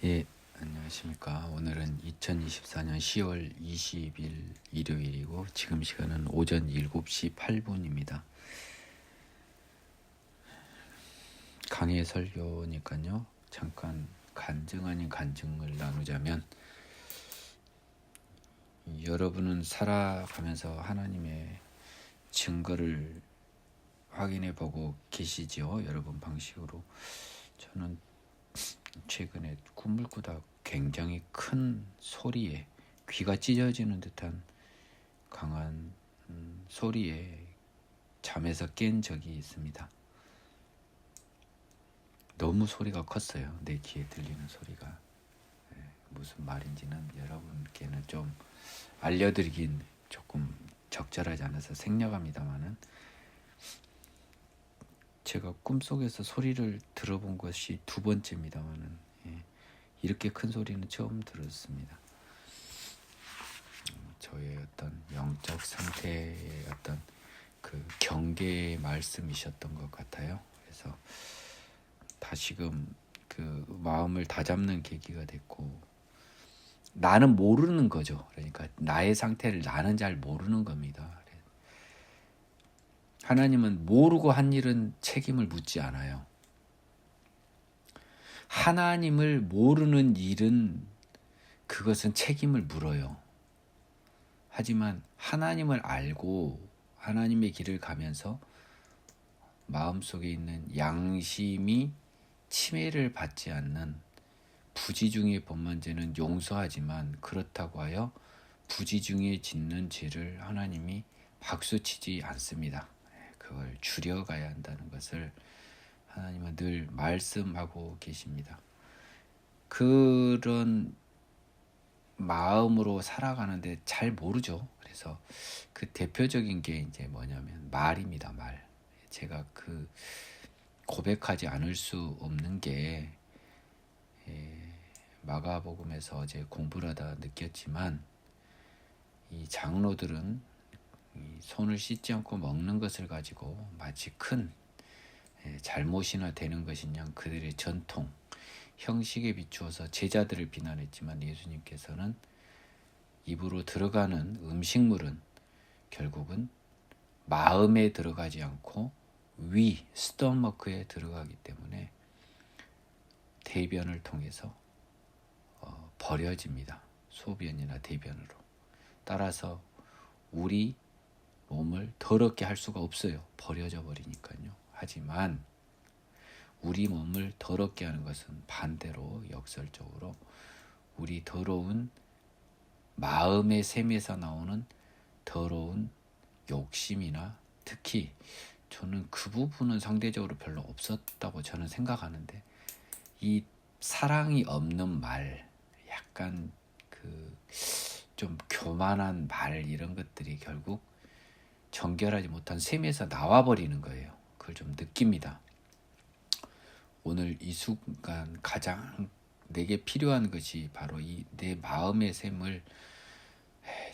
예, 안녕하십니까. 오늘은 2024년 10월 20일 일요일이고 지금 시간은 오전 7시 8분입니다. 강의 설교니까요. 잠깐 간증 아닌 간증을 나누자면, 여러분은 살아가면서 하나님의 증거를 확인해 보고 계시지요. 여러분 방식으로. 저는 최근에 꿈을 꾸다 굉장히 큰 소리에, 귀가 찢어지는 듯한 강한 소리에 잠에서 깬 적이 있습니다. 너무 소리가 컸어요. 내 귀에 들리는 소리가. 무슨 말인지는 여러분께는 좀 알려드리긴 조금 적절하지 않아서 생략합니다만은, 제가 꿈속에서 소리를 들어본 것이 두 번째입니다만은, 이렇게 큰 소리는 처음 들었습니다. 저의 어떤 영적 상태의 어떤 그 경계의 말씀이셨던 것 같아요. 그래서 다시금 그 마음을 다잡는 계기가 됐고, 나는 모르는 거죠. 그러니까 나의 상태를 나는 잘 모르는 겁니다. 하나님은 모르고 한 일은 책임을 묻지 않아요. 하나님을 모르는 일은 그것은 책임을 물어요. 하지만 하나님을 알고 하나님의 길을 가면서 마음속에 있는 양심이 침해를 받지 않는 부지중의 법만죄는 용서하지만, 그렇다고 하여 부지중에 짓는 죄를 하나님이 박수치지 않습니다. 그걸 줄여가야 한다는 것을 하나님은 늘 말씀하고 계십니다. 그런 마음으로 살아가는데 잘 모르죠. 그래서 그 대표적인 게 이제 뭐냐면 말입니다. 말. 제가 그 고백하지 않을 수 없는 게, 마가복음에서 어제 공부를 하다 느꼈지만, 이 장로들은 이 손을 씻지 않고 먹는 것을 가지고 마치 큰 잘못이나 되는 것인 양 그들의 전통, 형식에 비추어서 제자들을 비난했지만, 예수님께서는 입으로 들어가는 음식물은 결국은 마음에 들어가지 않고 위, 스토머크에 들어가기 때문에 대변을 통해서 버려집니다. 소변이나 대변으로. 따라서 우리 몸을 더럽게 할 수가 없어요. 버려져 버리니까요. 하지만 우리 몸을 더럽게 하는 것은 반대로 역설적으로 우리 더러운 마음의 샘에서 나오는 더러운 욕심이나, 특히 저는 그 부분은 상대적으로 별로 없었다고 저는 생각하는데, 이 사랑이 없는 말, 약간 그 좀 교만한 말, 이런 것들이 결국 정결하지 못한 샘에서 나와버리는 거예요. 그걸 좀 느낍니다. 오늘 이 순간 가장 내게 필요한 것이 바로 이 내 마음의 샘을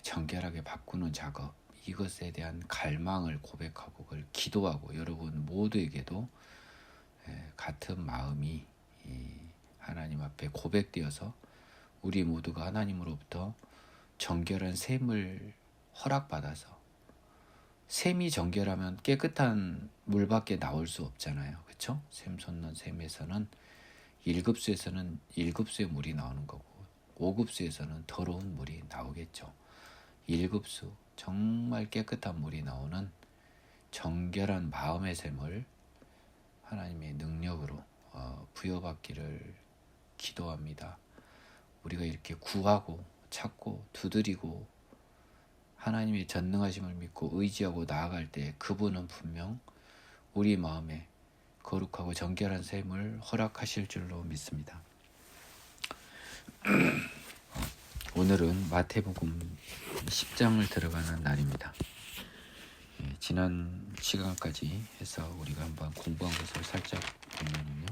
정결하게 바꾸는 작업, 이것에 대한 갈망을 고백하고 그걸 기도하고, 여러분 모두에게도 같은 마음이 하나님 앞에 고백되어서 우리 모두가 하나님으로부터 정결한 샘을 허락받아서, 샘이 정결하면 깨끗한 물밖에 나올 수 없잖아요. 그렇죠? 샘 솟는 샘에서는 1급수에서는 1급수의 물이 나오는 거고, 5급수에서는 더러운 물이 나오겠죠. 1급수, 정말 깨끗한 물이 나오는 정결한 마음의 샘을 하나님의 능력으로 부여받기를 기도합니다. 우리가 이렇게 구하고 찾고 두드리고 하나님의 전능하심을 믿고 의지하고 나아갈 때, 그분은 분명 우리 마음에 거룩하고 정결한 샘을 허락하실 줄로 믿습니다. 오늘은 마태복음 10장을 들어가는 날입니다. 지난 시간까지 해서 우리가 한번 공부한 것을 살짝 보면요,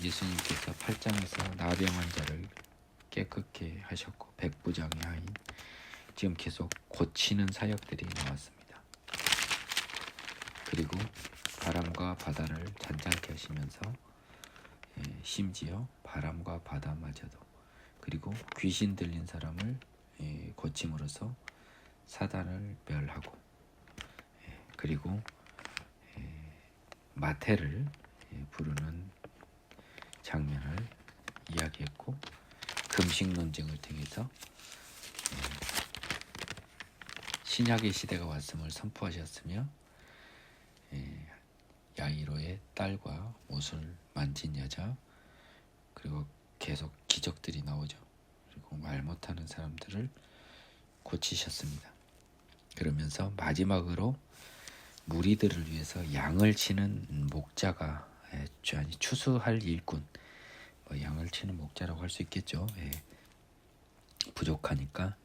예수님께서 8장에서 나병 환자를 깨끗게 하셨고 백부장의 하인, 지금 계속 고치는 사역들이 나왔습니다. 그리고 바람과 바다를 잔잔케 하시면서 심지어 바람과 바다마저도, 그리고 귀신 들린 사람을 고침으로써 사단을 멸하고, 그리고 마태를 부르는 장면을 이야기했고, 금식 논쟁을 통해서 신약의 시대가 왔음을 선포하셨으며, 야이로의 딸과 못을 만진 여자, 그리고 계속 기적들이 나오죠. 그리고 말 못하는 사람들을 고치셨습니다. 그러면서 마지막으로 무리들을 위해서 양을 치는 목자가, 아니 추수할 일꾼, 양을 치는 목자라고 할 수 있겠죠. 부족하니까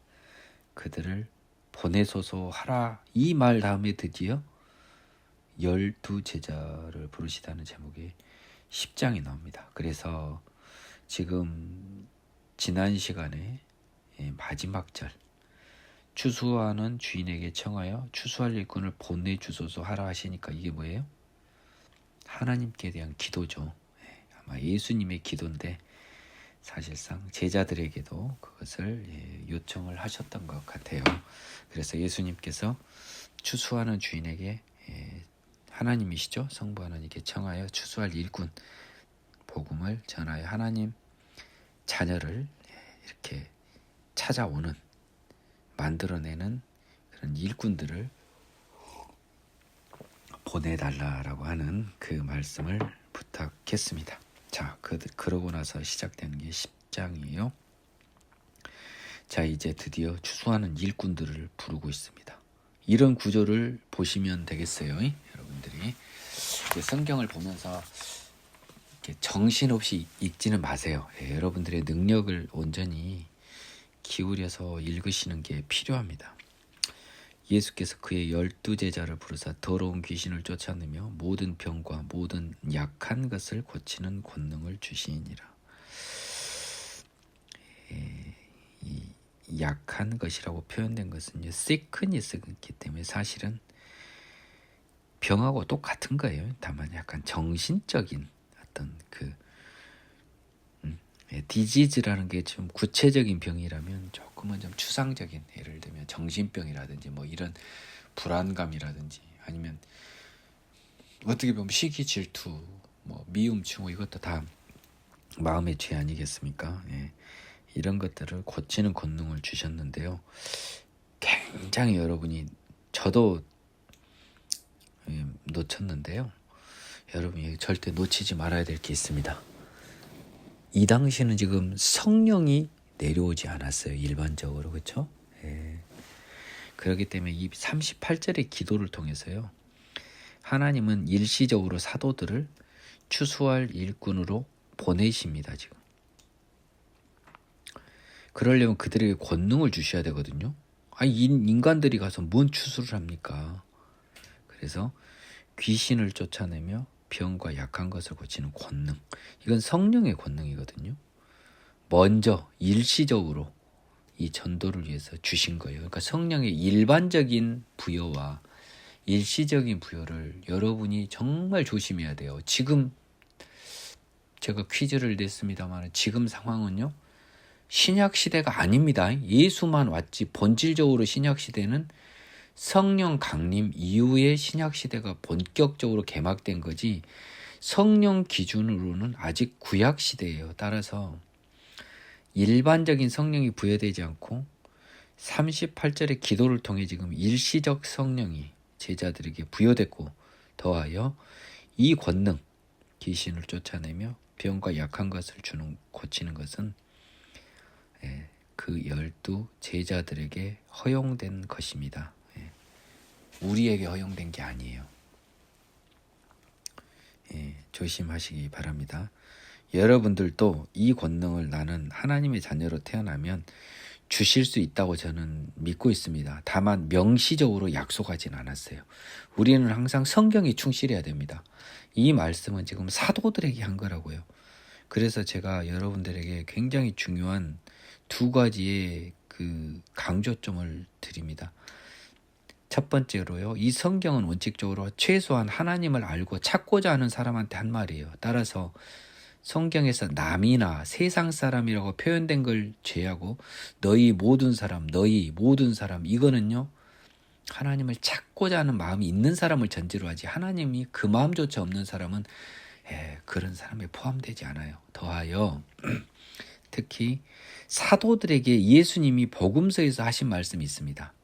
그들을 보내소서 하라, 이 말 다음에 드디어 12 제자를 부르시다는 제목의 10장이 나옵니다. 그래서 지금 지난 시간에 마지막 절, 추수하는 주인에게 청하여 추수할 일꾼을 보내주소서 하라 하시니까 이게 뭐예요? 하나님께 대한 기도죠. 아마 예수님의 기도인데 사실상 제자들에게도 그것을 요청을 하셨던 것 같아요. 그래서 예수님께서 추수하는 주인에게, 하나님이시죠, 성부 하나님께 청하여 추수할 일꾼, 복음을 전하여 하나님 자녀를 이렇게 찾아오는, 만들어내는 그런 일꾼들을 보내달라라고 하는 그 말씀을 부탁했습니다. 자, 그러고 나서 시작되는 게 10장이에요. 자, 이제 드디어 추수하는 일꾼들을 부르고 있습니다. 이런 구조를 보시면 되겠어요. 여러분들이 성경을 보면서 이렇게 정신없이 읽지는 마세요. 여러분들의 능력을 온전히 기울여서 읽으시는 게 필요합니다. 예수께서 그의 12 제자를 부르사 더러운 귀신을 쫓아내며 모든 병과 모든 약한 것을 고치는 권능을 주시니라. 이 약한 것이라고 표현된 것은 sickness이기 때문에 사실은 병하고 똑같은 거예요. 다만 약간 정신적인 어떤 디지즈라는 게 좀 구체적인 병이라면 조금은 좀 추상적인, 예를 들면 정신병이라든지 뭐 이런 불안감이라든지, 아니면 어떻게 보면 시기, 질투, 뭐 미움, 증오, 이것도 다 마음의 죄 아니겠습니까? 이런 것들을 고치는 권능을 주셨는데요. 굉장히 여러분이, 저도 놓쳤는데요. 여러분이 절대 놓치지 말아야 될 게 있습니다. 이 당시는 지금 성령이 내려오지 않았어요. 일반적으로. 그렇죠? 그렇기 때문에 이 38절의 기도를 통해서요, 하나님은 일시적으로 사도들을 추수할 일꾼으로 보내십니다. 지금. 그러려면 그들에게 권능을 주셔야 되거든요. 인간들이 가서 뭔 추수를 합니까? 그래서 귀신을 쫓아내며 병과 약한 것을 고치는 권능, 이건 성령의 권능이거든요. 먼저 일시적으로 이 전도를 위해서 주신 거예요. 그러니까 성령의 일반적인 부여와 일시적인 부여를 여러분이 정말 조심해야 돼요. 지금 제가 퀴즈를 냈습니다만 지금 상황은요, 신약 시대가 아닙니다. 예수만 왔지 본질적으로 신약 시대는 성령 강림 이후에 신약 시대가 본격적으로 개막된 거지, 성령 기준으로는 아직 구약 시대예요. 따라서 일반적인 성령이 부여되지 않고 38절의 기도를 통해 지금 일시적 성령이 제자들에게 부여됐고, 더하여 이 권능, 귀신을 쫓아내며 병과 약한 것을 고치는 것은 그 12 제자들에게 허용된 것입니다. 우리에게 허용된 게 아니에요. 조심하시기 바랍니다. 여러분들도 이 권능을 나는 하나님의 자녀로 태어나면 주실 수 있다고 저는 믿고 있습니다. 다만 명시적으로 약속하진 않았어요. 우리는 항상 성경에 충실해야 됩니다. 이 말씀은 지금 사도들에게 한 거라고요. 그래서 제가 여러분들에게 굉장히 중요한 2가지의 그 강조점을 드립니다. 첫 번째로요, 이 성경은 원칙적으로 최소한 하나님을 알고 찾고자 하는 사람한테 한 말이에요. 따라서 성경에서 남이나 세상 사람이라고 표현된 걸 제외하고 너희 모든 사람 이거는요 하나님을 찾고자 하는 마음이 있는 사람을 전제로 하지 하나님이 그 마음조차 없는 사람은 그런 사람에 포함되지 않아요. 더하여 특히 사도들에게 예수님이 복음서에서 하신 말씀이 있습니다.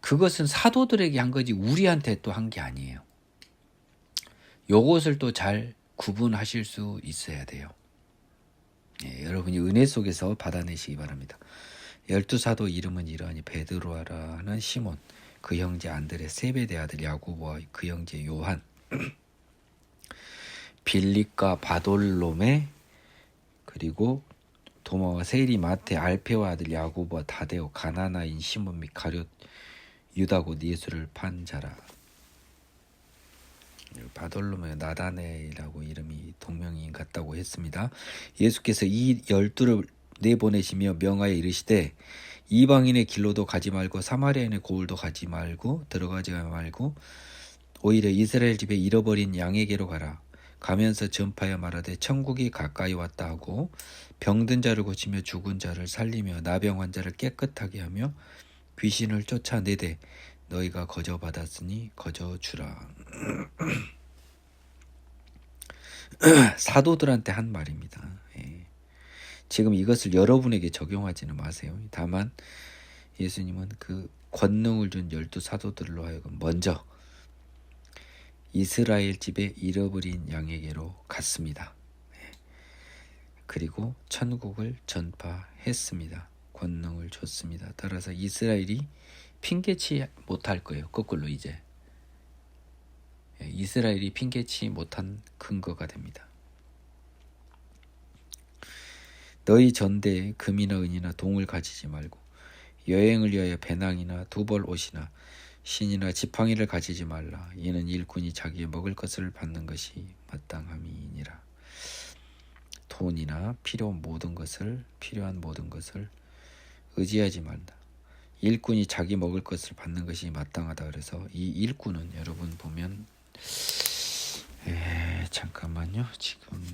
그것은 사도들에게 한 거지 우리한테 또 한 게 아니에요. 요것을 또 잘 구분하실 수 있어야 돼요. 여러분이 은혜 속에서 받아내시기 바랍니다. 12사도 이름은 이러하니 베드로라는 시몬, 그 형제 안드레, 세베대 아들 야고보와 그 형제 요한, 빌립과 바돌로메, 그리고 도마와 세리, 마테, 알페와 아들 야고보와 다데오, 가나나인 시몬 및 가룟, 유다 곧 예수를 판 자라. 바돌로메, 나다네라고 이름이 동명이인 같다고 했습니다. 예수께서 이 12를 내보내시며 명하여 이르시되 이방인의 길로도 가지 말고 사마리아인의 고을도 가지 말고 들어가지 말고 오히려 이스라엘 집에 잃어버린 양에게로 가라. 가면서 전파하여 말하되 천국이 가까이 왔다 하고 병든 자를 고치며 죽은 자를 살리며 나병 환자를 깨끗하게 하며 귀신을 쫓아내되 너희가 거저 받았으니 거저 주라. 사도들한테 한 말입니다. 지금 이것을 여러분에게 적용하지는 마세요. 다만 예수님은 그 권능을 준 12사도들로 하여금 먼저 이스라엘 집에 잃어버린 양에게로 갔습니다. 그리고 천국을 전파했습니다. 권능을 줬습니다. 따라서 이스라엘이 핑계치 못할 거예요. 거꾸로 이제 이스라엘이 핑계치 못한 근거가 됩니다. 너희 전대에 금이나 은이나 동을 가지지 말고 여행을 위하여 배낭이나 두벌 옷이나 신이나 지팡이를 가지지 말라. 이는 일꾼이 자기의 먹을 것을 받는 것이 마땅함이니라. 돈이나 필요한 모든 것을 의지하지 말라. 일꾼이 자기 먹을 것을 받는 것이 마땅하다. 그래서 이 일꾼은 여러분 보면 잠깐만요. 지금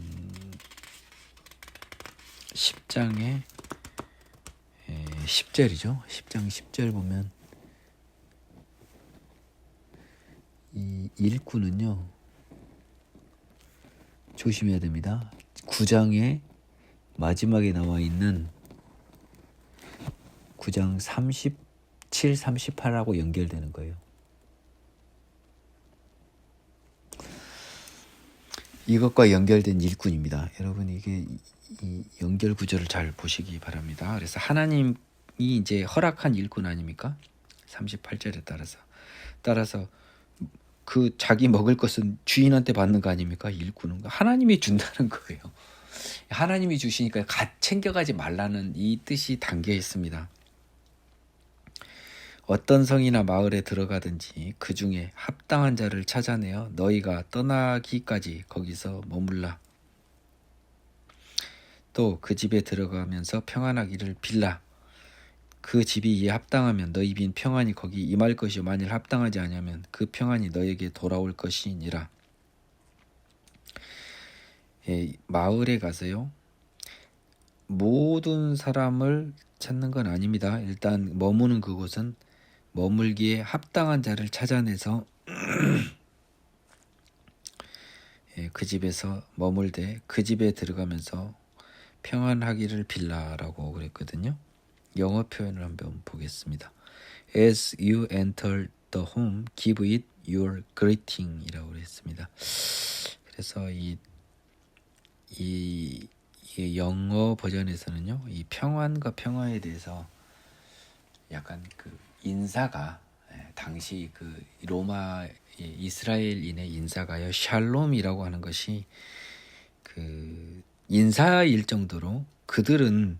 10장에 10절이죠. 10장 10절 보면 이 일꾼은요 조심해야 됩니다. 9장의 마지막에 나와 있는 9장 37, 38하고 연결되는 거예요. 이것과 연결된 일꾼입니다. 여러분 이게 이 연결 구조를 잘 보시기 바랍니다. 그래서 하나님이 이제 허락한 일꾼 아닙니까? 38절에 따라서 그 자기 먹을 것은 주인한테 받는 거 아닙니까? 일꾼은 하나님이 준다는 거예요. 하나님이 주시니까 챙겨가지 말라는 이 뜻이 담겨 있습니다. 어떤 성이나 마을에 들어가든지 그 중에 합당한 자를 찾아내어 너희가 떠나기까지 거기서 머물라. 또 그 집에 들어가면서 평안하기를 빌라. 그 집이 이에 합당하면 너희 빈 평안이 거기 임할 것이요 만일 합당하지 아니하면 그 평안이 너에게 돌아올 것이니라. 마을에 가서요 모든 사람을 찾는 건 아닙니다. 일단 머무는 그곳은 머물기에 합당한 자를 찾아내서 그 집에서 머물되 그 집에 들어가면서 평안하기를 빌라라고 그랬거든요. 영어 표현을 한번 보겠습니다. As you enter the home, give it your greeting이라고 그랬습니다. 그래서 이 영어 버전에서는요, 이 평안과 평화에 대해서 약간 그 인사가 당시 그 로마 이스라엘인의 인사가요 샬롬이라고 하는 것이 그 인사일 정도로 그들은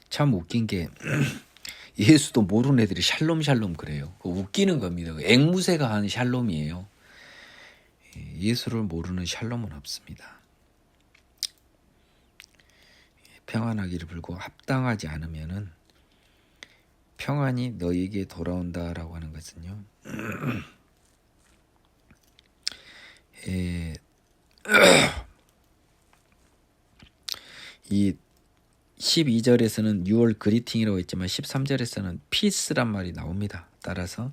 참 웃긴 게 예수도 모르는 애들이 샬롬 그래요. 웃기는 겁니다. 앵무새가 하는 샬롬이에요. 예수를 모르는 샬롬은 없습니다. 평안하기를 빌고 합당하지 않으면은 평안이 너에게 돌아온다라고 하는 것은요. 이 12절에서는 6월 그리팅이라고 했지만 13절에서는 피스란 말이 나옵니다. 따라서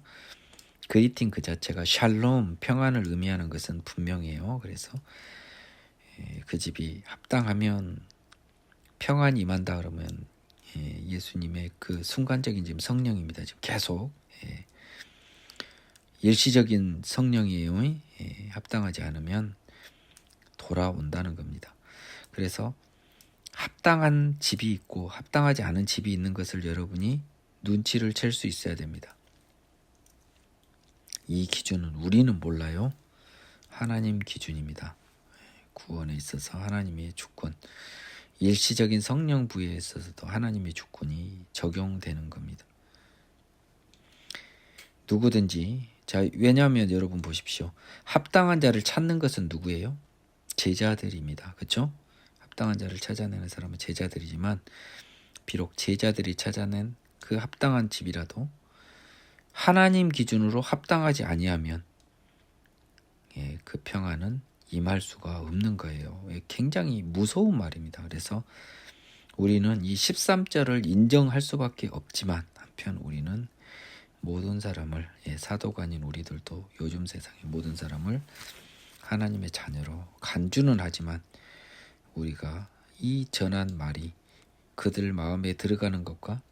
그리팅 그 자체가 샬롬 평안을 의미하는 것은 분명해요. 그래서 그 집이 합당하면 평안이 임한다 그러면 예수님의 그 순간적인 지금 성령입니다. 지금 계속 일시적인 성령이에요. 합당하지 않으면 돌아온다는 겁니다. 그래서 합당한 집이 있고 합당하지 않은 집이 있는 것을 여러분이 눈치를 챌 수 있어야 됩니다. 이 기준은 우리는 몰라요. 하나님 기준입니다. 구원에 있어서 하나님의 주권, 일시적인 성령 부여에 있어서도 하나님의 주권이 적용되는 겁니다. 누구든지 왜냐하면 여러분 보십시오. 합당한 자를 찾는 것은 누구예요? 제자들입니다. 그렇죠? 합당한 자를 찾아내는 사람은 제자들이지만 비록 제자들이 찾아낸 그 합당한 집이라도 하나님 기준으로 합당하지 아니하면 그 평안은 임할 수가 없는 거예요. 굉장히 무서운 말입니다. 그래서 우리는 이 13절을 인정할 수밖에 없지만 한편 우리는 모든 사람을 사도가 아닌 우리들도 요즘 세상의 모든 사람을 하나님의 자녀로 간주는 하지만 우리가 이 전한 말이 그들 마음에 들어가는 것과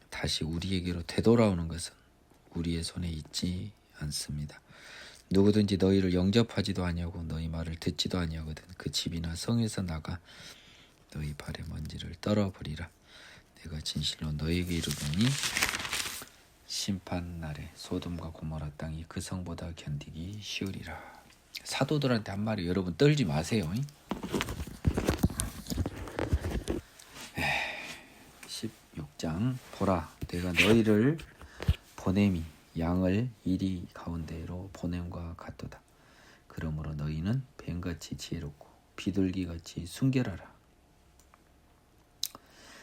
다시 우리에게로 되돌아오는 것은 우리의 손에 있지 않습니다. 누구든지 너희를 영접하지도 아니하고 너희 말을 듣지도 아니하거든 그 집이나 성에서 나가 너희 발의 먼지를 떨어버리라. 내가 진실로 너희에게 이르노니 심판 날에 소돔과 고모라 땅이 그 성보다 견디기 쉬우리라. 사도들한테 한 말이 여러분 떨지 마세요. 16장 보라 내가 너희를 보냄이 양을 이리 가운데로 보냄과 같도다. 그러므로 너희는 뱀같이 지혜롭고 비둘기같이 순결하라.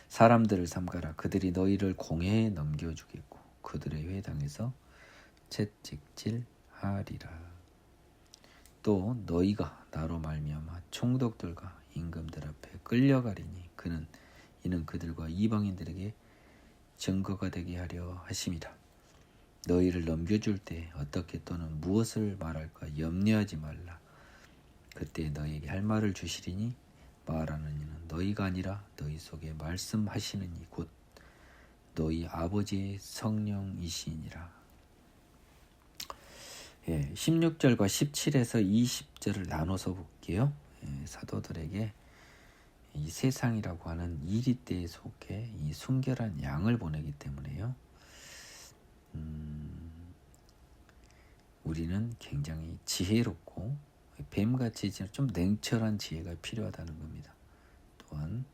사람들을 삼가라. 그들이 너희를 공회에 넘겨주겠고 그들의 회당에서 채찍질하리라. 또 너희가 나로 말미암아 총독들과 임금들 앞에 끌려가리니 이는 그들과 이방인들에게 증거가 되게 하려 하심이라. 너희를 넘겨줄 때 어떻게 또는 무엇을 말할까 염려하지 말라. 그때 너희에게 할 말을 주시리니 말하는 이는 너희가 아니라 너희 속에 말씀하시는 이 곧 너희 아버지의 성령이시니라. 16절과 17에서 20절을 나눠서 볼게요. 사도들에게 이 세상이라고 하는 이리때에 속해 이 순결한 양을 보내기 때문에요. 우리는 굉장히 지혜롭고 뱀같이 좀 냉철한 지혜가 필요하다는 겁니다. 또한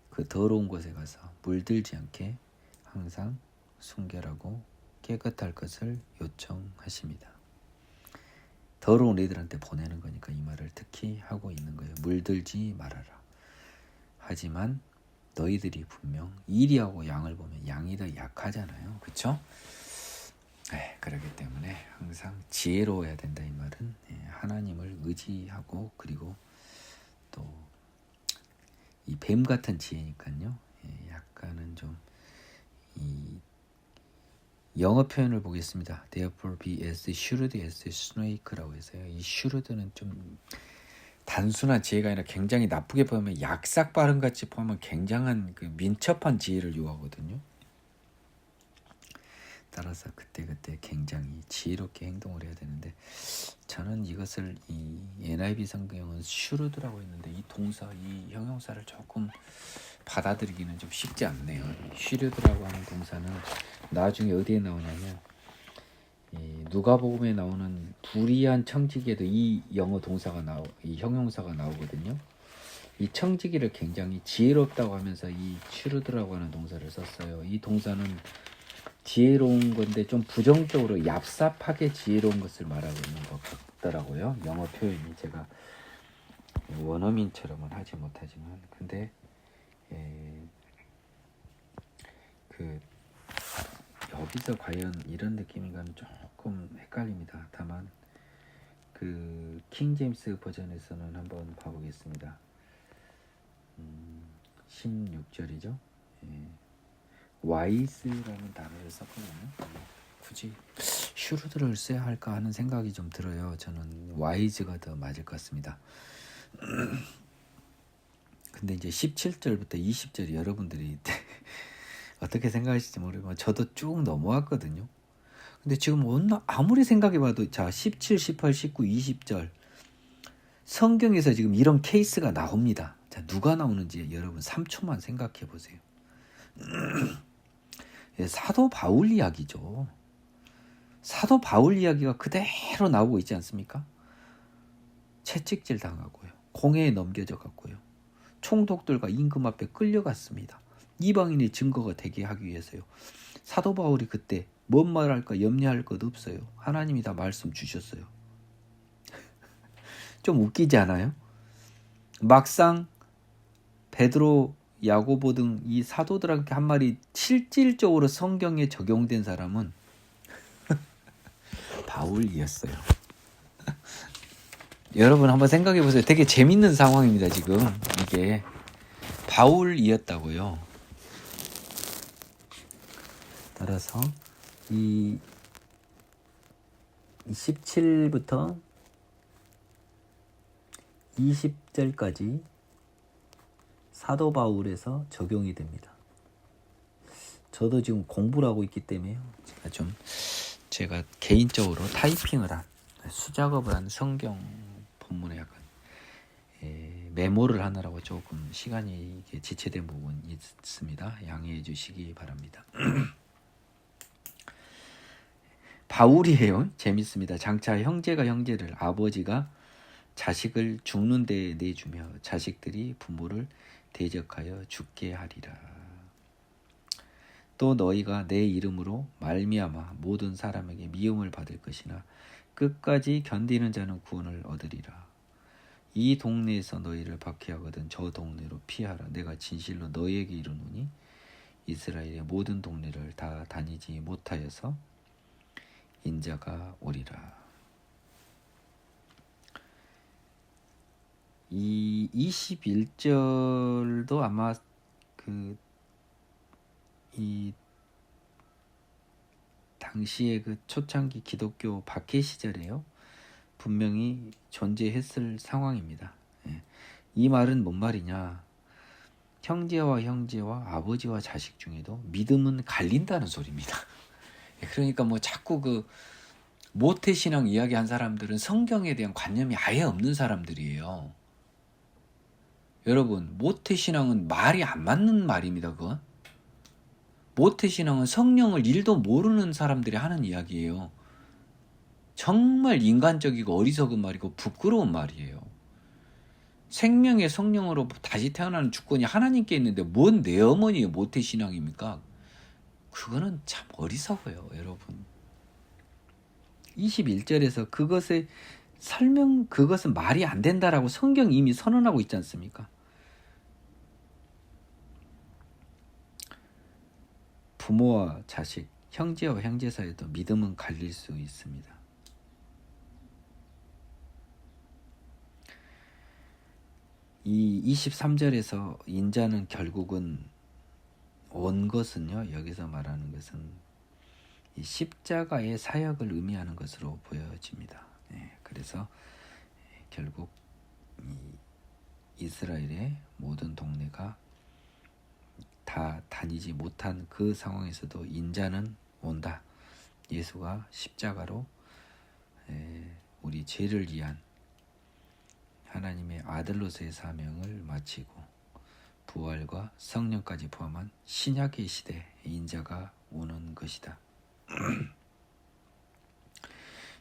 그 더러운 곳에 가서 물들지 않게 항상 순결하고 깨끗할 것을 요청하십니다. 더러운 애들한테 보내는 거니까 이 말을 특히 하고 있는 거예요. 물들지 말아라. 하지만 너희들이 분명 이리하고 양을 보면 양이 더 약하잖아요. 그렇죠? 그렇기 때문에 항상 지혜로워야 된다 이 말은 하나님을 의지하고 그리고 또 이 뱀 같은 지혜니까요. 약간은 좀 이 영어 표현을 보겠습니다. Therefore be as shrewd as snake라고 해서요. 이 shrewd는 좀 단순한 지혜가 아니라 굉장히 나쁘게 보면 약삭빠른 같이 보면 굉장한 그 민첩한 지혜를 요하거든요. 따라서 그때그때 굉장히 지혜롭게 행동을 해야 되는데 저는 이것을 이 NIV 성경은 슈르드라고 했는데 이 동사, 이 형용사를 조금 받아들이기는 좀 쉽지 않네요. 슈르드라고 하는 동사는 나중에 어디에 나오냐면 누가복음에 나오는 불의한 청지기에도 이 영어 동사가 이 형용사가 나오거든요. 이 청지기를 굉장히 지혜롭다고 하면서 이 슈르드라고 하는 동사를 썼어요. 이 동사는 지혜로운 건데 좀 부정적으로 얍삽하게 지혜로운 것을 말하고 있는 것 같더라고요. 영어 표현이 제가 원어민처럼은 하지 못하지만 근데 여기서 과연 이런 느낌인가는 조금 헷갈립니다. 다만 그 킹제임스 버전에서는 한번 봐보겠습니다. 16절이죠. 예. 와이스라는 단어를 썼거든요. 굳이 슈루드를 써야 할까 하는 생각이 좀 들어요. 저는 와이즈가 더 맞을 것 같습니다. 근데 이제 17절부터 20절이 여러분들이 어떻게 생각하실지 모르지만 저도 쭉 넘어왔거든요. 근데 지금 아무리 생각해봐도 자 17, 18, 19, 20절 성경에서 지금 이런 케이스가 나옵니다. 자 누가 나오는지 여러분 3초만 생각해 보세요. 사도 바울 이야기죠. 사도 바울 이야기가 그대로 나오고 있지 않습니까? 채찍질 당하고요. 공회에 넘겨져 갔고요. 총독들과 임금 앞에 끌려갔습니다. 이방인의 증거가 되게 하기 위해서요. 사도 바울이 그때 뭔 말할까 염려할 것 없어요. 하나님이 다 말씀 주셨어요. 좀 웃기지 않아요? 막상 베드로, 야고보 등 이 사도들한테 한 말이 실질적으로 성경에 적용된 사람은 바울이었어요. 여러분 한번 생각해 보세요. 되게 재밌는 상황입니다. 지금 이게 바울이었다고요. 따라서 이 17부터 20절까지 사도 바울에서 적용이 됩니다. 저도 지금 공부를 하고 있기 때문에 제가 개인적으로 타이핑을 한 수작업을 한 성경 본문에 약간 메모를 하느라고 조금 시간이 지체된 부분이 있습니다. 양해해 주시기 바랍니다. 바울이에요. 재밌습니다. 장차 형제가 형제를, 아버지가 자식을 죽는 데에 내주며 자식들이 부모를 대적하여 죽게 하리라. 또 너희가 내 이름으로 말미암아 모든 사람에게 미움을 받을 것이나 끝까지 견디는 자는 구원을 얻으리라. 이 동네에서 너희를 박해하거든 저 동네로 피하라. 내가 진실로 너희에게 이르노니 이스라엘의 모든 동네를 다 다니지 못하여서 인자가 오리라. 이 21절도 아마 이 당시에 그 초창기 기독교 박해 시절에요. 분명히 존재했을 상황입니다. 이 말은 뭔 말이냐? 형제와 아버지와 자식 중에도 믿음은 갈린다는 소리입니다. 그러니까 뭐 자꾸 그 모태신앙 이야기한 사람들은 성경에 대한 관념이 아예 없는 사람들이에요. 여러분, 모태신앙은 말이 안 맞는 말입니다. 그건 모태신앙은 성령을 1도 모르는 사람들이 하는 이야기예요. 정말 인간적이고 어리석은 말이고 부끄러운 말이에요. 생명의 성령으로 다시 태어나는 주권이 하나님께 있는데 뭔 내 어머니의 모태신앙입니까? 그거는 참 어리석어요, 여러분. 21절에서 그것은 말이 안 된다라고 성경이 이미 선언하고 있지 않습니까? 부모와 자식, 형제와 형제 사이에도 믿음은 갈릴 수 있습니다. 이 23절에서 인자는 결국은 온 것은요, 여기서 말하는 것은 이 십자가의 사역을 의미하는 것으로 보여집니다. 그래서 결국 이 이스라엘의 모든 동네가 다 다니지 못한 그 상황에서도 인자는 온다. 예수가 십자가로 우리 죄를 위한 하나님의 아들로서의 사명을 마치고 부활과 성령까지 포함한 신약의 시대에 인자가 오는 것이다.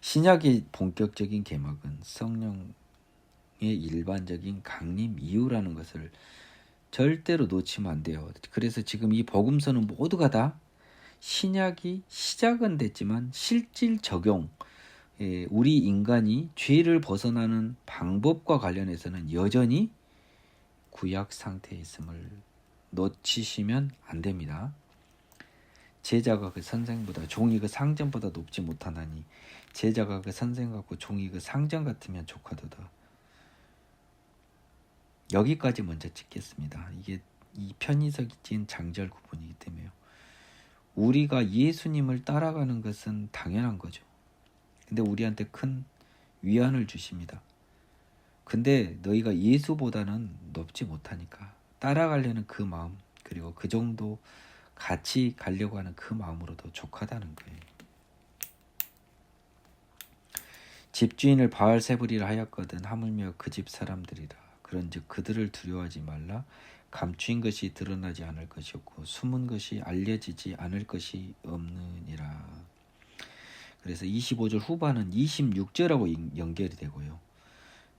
신약의 본격적인 개막은 성령의 일반적인 강림 이후라는 것을 절대로 놓치면 안 돼요. 그래서 지금 이 복음서는 모두가 다 신약이 시작은 됐지만 실질 적용, 우리 인간이 죄를 벗어나는 방법과 관련해서는 여전히 구약 상태에 있음을 놓치시면 안 됩니다. 제자가 그 선생보다 종이 그 상전보다 높지 못하나니 제자가 그 선생 같고 종이 그 상전 같으면 족하도다. 여기까지 먼저 찍겠습니다. 이게 이 편의석이 진 장절 구분이기 때문에요. 우리가 예수님을 따라가는 것은 당연한 거죠. 근데 우리한테 큰 위안을 주십니다. 근데 너희가 예수보다는 높지 못하니까 따라가려는 그 마음, 그리고 그 정도 같이 가려고 하는 그 마음으로도 족하다는 거예요. 집주인을 바알세불이라 하였거든 하물며 그 집 사람들이라. 그런즉 그들을 두려워하지 말라. 감추인 것이 드러나지 않을 것이었고 숨은 것이 알려지지 않을 것이 없느니라. 그래서 25절 후반은 26절하고 연결이 되고요.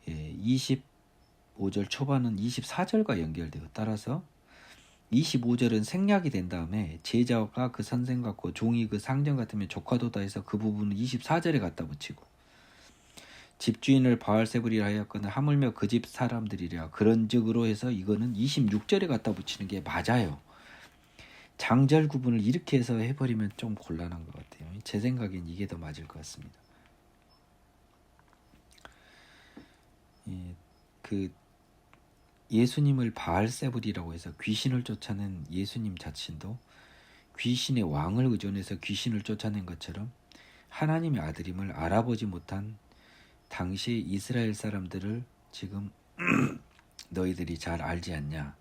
25절 초반은 24절과 연결돼요. 따라서 25절은 생략이 된 다음에 제자가 그 선생 같고 종이 그 상전 같으면 조카도다 해서 그 부분은 24절에 갖다 붙이고, 집주인을 바알세불이라 하였거늘 하물며 그 집 사람들이라 그런즉으로 해서 이거는 26절에 갖다 붙이는 게 맞아요. 장절 구분을 이렇게 해서 해버리면 좀 곤란한 것 같아요. 제 생각엔 이게 더 맞을 것 같습니다. 그 예수님을 바알세불이라고 해서 귀신을 쫓아낸 예수님 자신도 귀신의 왕을 의존해서 귀신을 쫓아낸 것처럼 하나님의 아들임을 알아보지 못한 당시 이스라엘 사람들을 지금 너희들이 잘 알지 않냐.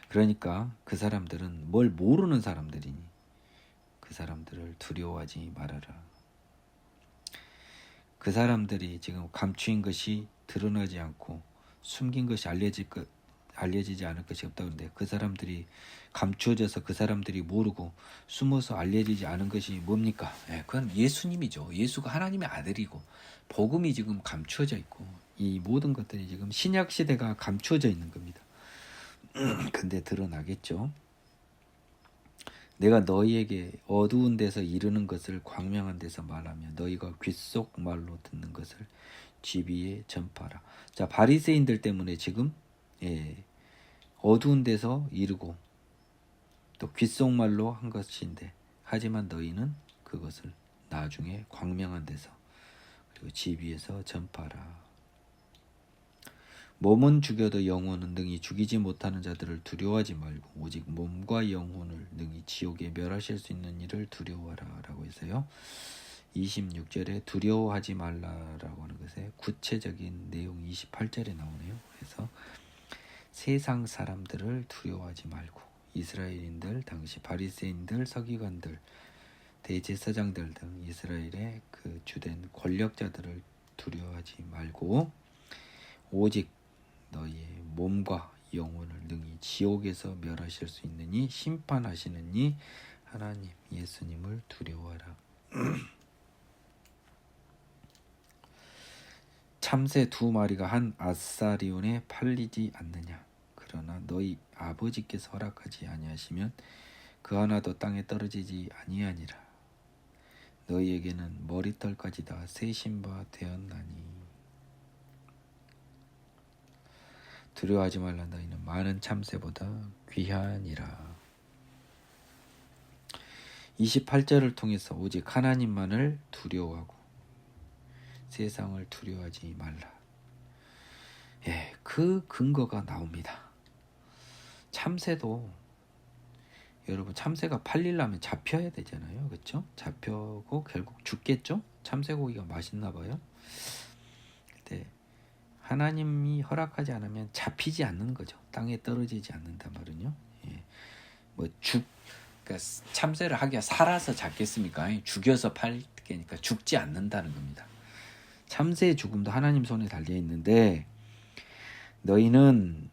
그러니까 그 사람들은 뭘 모르는 사람들이니 그 사람들을 두려워하지 말아라. 그 사람들이 지금 감추인 것이 드러나지 않고 숨긴 것이 알려지지 않을 것이 없다고 하는데, 그 사람들이 감추어져서 그 사람들이 모르고 숨어서 알려지지 않은 것이 뭡니까? 그건 예수님이죠. 예수가 하나님의 아들이고 복음이 지금 감추어져 있고 이 모든 것들이 지금 신약 시대가 감추어져 있는 겁니다. 근데 드러나겠죠. 내가 너희에게 어두운 데서 이르는 것을 광명한 데서 말하며 너희가 귓속말로 듣는 것을 쥐 위에 전파하라. 자, 바리새인들 때문에 지금 어두운 데서 이르고 또 귓속말로 한 것인데, 하지만 너희는 그것을 나중에 광명한 데서 그리고 쥐 위에서 전파하라. 몸은 죽여도 영혼은 능히 죽이지 못하는 자들을 두려워하지 말고 오직 몸과 영혼을 능히 지옥에 멸하실 수 있는 이를 두려워하라 라고 해서요. 26절에 두려워하지 말라라고 하는 것에 구체적인 내용 28절에 나오네요. 그래서 세상 사람들을 두려워하지 말고 이스라엘인들, 당시 바리새인들, 서기관들, 대제사장들 등 이스라엘의 그 주된 권력자들을 두려워하지 말고 오직 너희의 몸과 영혼을 능히 지옥에서 멸하실 수 있느니 심판하시는 이 하나님 예수님을 두려워하라. 참새 2마리가 한 아사리온에 팔리지 않느냐. 그러나 너희 아버지께서 허락하지 아니하시면 그 하나도 땅에 떨어지지 아니하니라. 너희에게는 머리털까지 다 세신 바 되었나니. 두려워하지 말라. 너희는 많은 참새보다 귀하니라. 28절을 통해서 오직 하나님만을 두려워하고 세상을 두려워하지 말라. 그 근거가 나옵니다. 참새도 여러분, 참새가 팔리려면 잡혀야 되잖아요. 그렇죠? 잡혀고 결국 죽겠죠? 참새고기가 맛있나 봐요. 근데 하나님이 허락하지 않으면 잡히지 않는 거죠. 땅에 떨어지지 않는단 말은요. 그러니까 참새를 하기가 살아서 잡겠습니까? 죽여서 팔게니까 죽지 않는다는 겁니다. 참새의 죽음도 하나님 손에 달려 있는데 너희는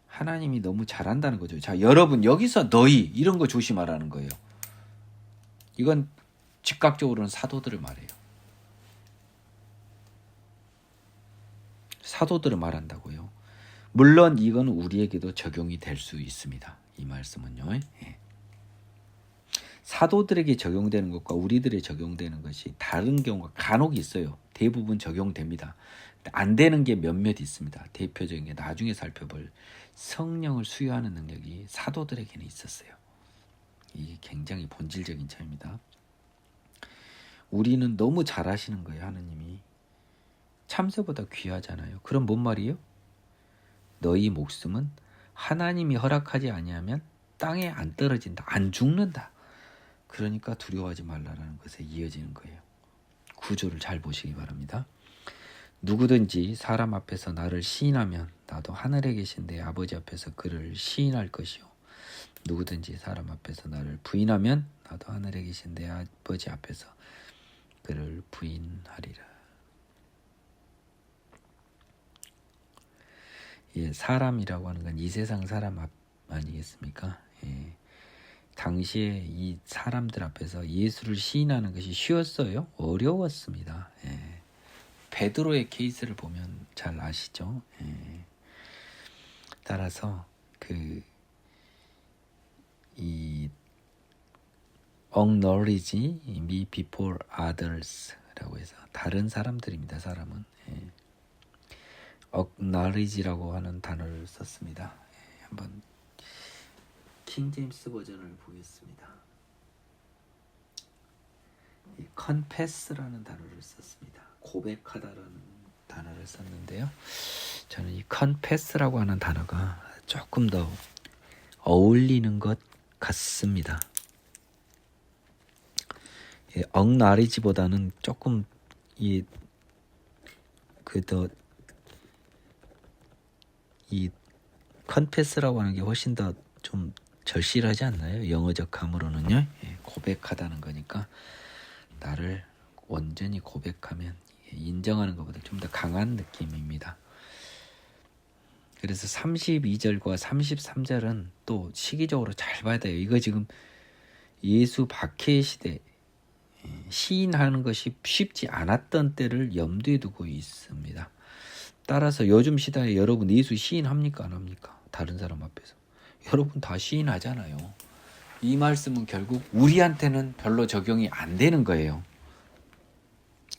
하나님이 너무 잘한다는 거죠. 자, 여러분 여기서 너희 이런 거 조심하라는 거예요. 이건 즉각적으로는 사도들을 말해요. 사도들을 말한다고요. 물론 이건 우리에게도 적용이 될 수 있습니다. 이 말씀은요. 사도들에게 적용되는 것과 우리들에 적용되는 것이 다른 경우가 간혹 있어요. 대부분 적용됩니다. 안 되는 게 몇몇 있습니다. 대표적인 게 나중에 살펴볼 성령을 수여하는 능력이 사도들에게는 있었어요. 이게 굉장히 본질적인 차이입니다. 우리는 너무 잘하시는 거예요. 하느님이. 참새보다 귀하잖아요. 그럼 뭔 말이에요? 너희 목숨은 하나님이 허락하지 아니하면 땅에 안 떨어진다, 안 죽는다. 그러니까 두려워하지 말라라는 것에 이어지는 거예요. 구조를 잘 보시기 바랍니다. 누구든지 사람 앞에서 나를 시인하면 나도 하늘에 계신 내 아버지 앞에서 그를 시인할 것이요, 누구든지 사람 앞에서 나를 부인하면 나도 하늘에 계신 내 아버지 앞에서 그를 부인하리라. 예, 사람이라고 하는 건 이 세상 사람 아니겠습니까? 예. 당시에 이 사람들 앞에서 예수를 시인하는 것이 쉬웠어요? 어려웠습니다. 예. 베드로의 케이스를 보면 잘 아시죠? 예. 따라서 이 acknowledge me before others라고 해서 다른 사람들입니다. 사람은 acknowledge라고 하는 단어를 썼습니다. 한번 킹제임스 버전을 보겠습니다. confess라는 단어를 썼습니다. 고백하다라는 단어를 썼는데요. 저는 이 confess라고 하는 단어가 조금 더 어울리는 것 같습니다. acknowledge보다는 조금 이 confess라고 하는 게 훨씬 더 좀 절실하지 않나요? 영어적 감으로는요. 고백하다는 거니까 나를 온전히 고백하면 인정하는 것보다 좀 더 강한 느낌입니다. 그래서 32절과 33절은 또 시기적으로 잘 봐야 돼요. 이거 지금 예수 박해 시대 시인하는 것이 쉽지 않았던 때를 염두에 두고 있습니다. 따라서 요즘 시대에 여러분 예수 시인합니까? 안 합니까? 다른 사람 앞에서. 여러분 다 시인하잖아요. 이 말씀은 결국 우리한테는 별로 적용이 안 되는 거예요.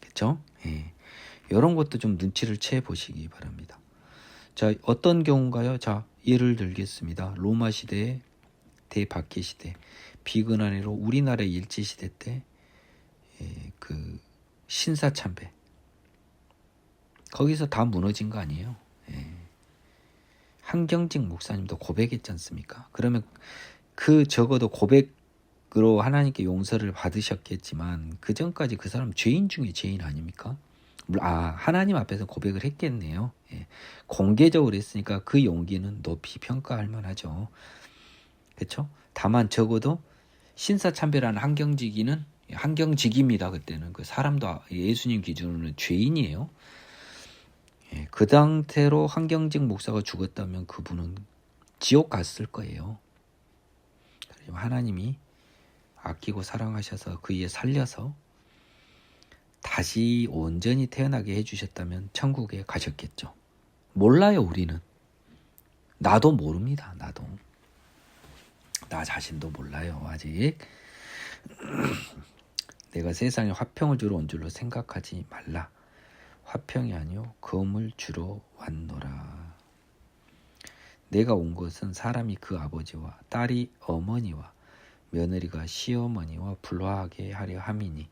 그렇죠? 예. 이런 것도 좀 눈치를 채 보시기 바랍니다. 자, 어떤 경우인가요? 자, 예를 들겠습니다. 로마 시대의 대박해 시대, 비근한해로 우리나라의 일제 시대 때 그 신사참배, 거기서 다 무너진 거 아니에요? 한경직 목사님도 고백했지 않습니까? 그러면 그 적어도 고백으로 하나님께 용서를 받으셨겠지만 그 전까지 그 사람 죄인 중에 죄인 아닙니까? 하나님 앞에서 고백을 했겠네요. 공개적으로 했으니까 그 용기는 높이 평가할 만하죠. 그렇죠? 다만 적어도 신사참배라는 한경직입니다. 그때는 그 사람도 예수님 기준으로는 죄인이에요. 그 상태로 한경직 목사가 죽었다면 그분은 지옥 갔을 거예요. 하나님이 아끼고 사랑하셔서 그에 살려서 다시 온전히 태어나게 해주셨다면 천국에 가셨겠죠. 몰라요, 우리는. 나도 모릅니다. 나 자신도 몰라요, 아직. 내가 세상에 화평을 주러 온 줄로 생각하지 말라. 화평이 아니요 검을 주러 왔노라. 내가 온 것은 사람이 그 아버지와 딸이 어머니와 며느리가 시어머니와 불화하게 하려 함이니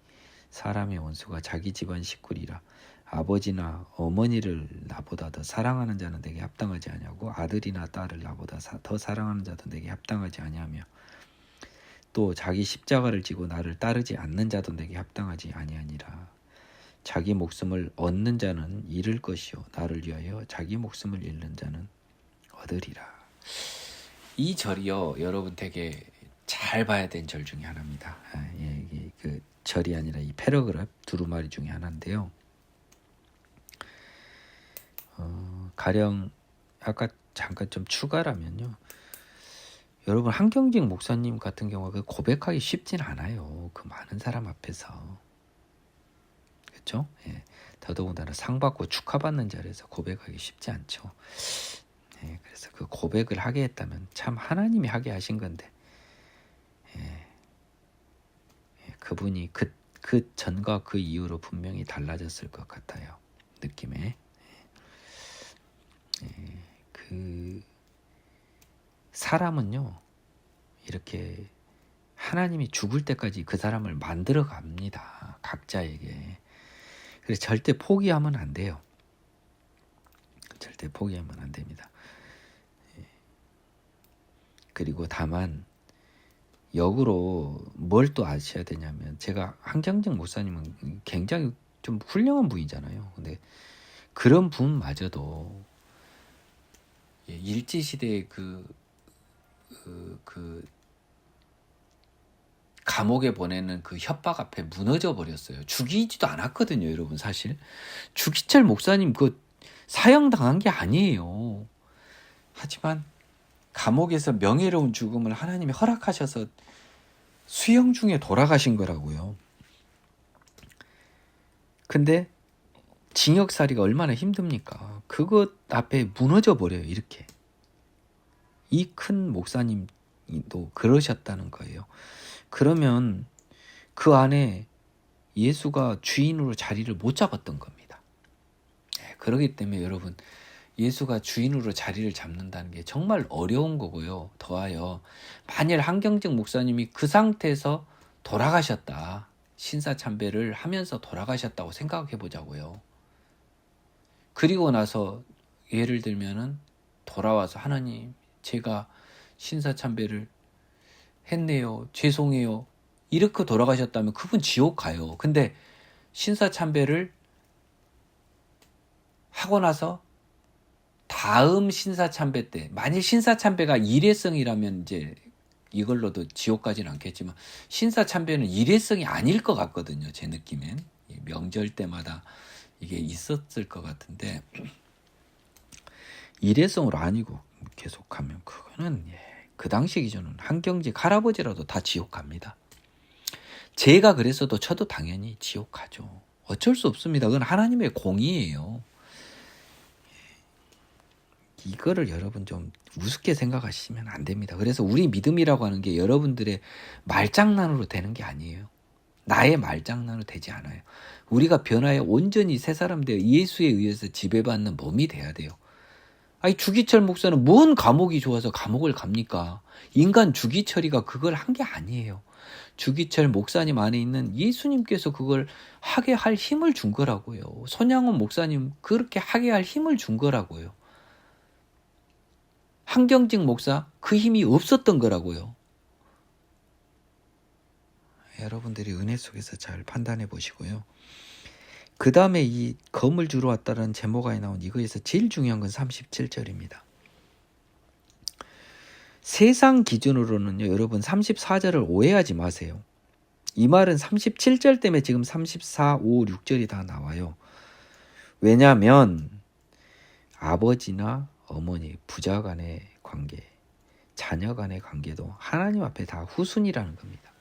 사람의 원수가 자기 집안 식구리라. 아버지나 어머니를 나보다 더 사랑하는 자는 내게 합당하지 아니하고 아들이나 딸을 나보다 더 사랑하는 자도 내게 합당하지 아니하며 또 자기 십자가를 지고 나를 따르지 않는 자도 내게 합당하지 아니하니라. 자기 목숨을 얻는 자는 잃을 것이요 나를 위하여 자기 목숨을 잃는 자는 얻으리라. 이 절이요, 여러분 되게 잘 봐야 된 절 중에 하나입니다. 그 절이 아니라 이 패러그래프 두루마리 중에 하나인데요. 가령 아까 잠깐 좀 추가라면요, 여러분 한경직 목사님 같은 경우가 고백하기 쉽진 않아요. 그 많은 사람 앞에서. 그렇죠? 더더군다나 상 받고 축하받는 자리에서 고백하기 쉽지 않죠. 그래서 그 고백을 하게 했다면 참 하나님이 하게 하신 건데, 그분이 그 전과 그 이후로 분명히 달라졌을 것 같아요. 느낌에. 그 사람은요, 이렇게 하나님이 죽을 때까지 그 사람을 만들어 갑니다. 각자에게. 그래서 절대 포기하면 안 돼요. 절대 포기하면 안 됩니다. 그리고 다만 역으로 뭘 또 아셔야 되냐면, 제가 한경직 목사님은 굉장히 좀 훌륭한 분이잖아요. 근데 그런 분마저도 일제시대의 그 감옥에 보내는 그 협박 앞에 무너져 버렸어요. 죽이지도 않았거든요, 여러분. 사실 주기철 목사님 그 사형당한 게 아니에요. 하지만 감옥에서 명예로운 죽음을 하나님이 허락하셔서 수형 중에 돌아가신 거라고요. 근데 징역살이가 얼마나 힘듭니까? 그것 앞에 무너져 버려요, 이렇게. 이 큰 목사님도 그러셨다는 거예요. 그러면 그 안에 예수가 주인으로 자리를 못 잡았던 겁니다. 그렇기 때문에 여러분, 예수가 주인으로 자리를 잡는다는 게 정말 어려운 거고요. 더하여 만일 한경직 목사님이 그 상태에서 돌아가셨다, 신사참배를 하면서 돌아가셨다고 생각해 보자고요. 그리고 나서 예를 들면은 돌아와서 하나님, 제가 신사참배를 했네요, 죄송해요, 이렇게 돌아가셨다면 그분 지옥 가요. 근데 신사참배를 하고 나서 다음 신사참배 때, 만일 신사참배가 일회성이라면 이제 이걸로도 지옥 가지는 않겠지만, 신사참배는 일회성이 아닐 것 같거든요, 제 느낌엔. 명절 때마다 이게 있었을 것 같은데, 일회성으로 아니고 계속하면 그거는 그 당시 기준은 한경직 할아버지라도 다 지옥 갑니다. 제가 그랬어도 저도 당연히 지옥 가죠. 어쩔 수 없습니다. 그건 하나님의 공의예요. 이거를 여러분 좀 우습게 생각하시면 안 됩니다. 그래서 우리 믿음이라고 하는 게 여러분들의 말장난으로 되는 게 아니에요. 나의 말장난으로 되지 않아요. 우리가 변화해 온전히 새 사람 되어 예수에 의해서 지배받는 몸이 돼야 돼요. 아니, 주기철 목사는 뭔 감옥이 좋아서 감옥을 갑니까? 인간 주기철이가 그걸 한 게 아니에요. 주기철 목사님 안에 있는 예수님께서 그걸 하게 할 힘을 준 거라고요. 손양원 목사님 그렇게 하게 할 힘을 준 거라고요. 한경직 목사 그 힘이 없었던 거라고요. 여러분들이 은혜 속에서 잘 판단해 보시고요. 그 다음에 이 검을 주러 왔다는 제목에 나온 이거에서 제일 중요한 건 37절입니다. 세상 기준으로는요, 여러분 34절을 오해하지 마세요. 이 말은 37절 때문에 지금 34, 5, 6절이 다 나와요. 왜냐하면 아버지나 어머니, 부자 간의 관계, 자녀 간의 관계도 하나님 앞에 다 후순이라는 겁니다.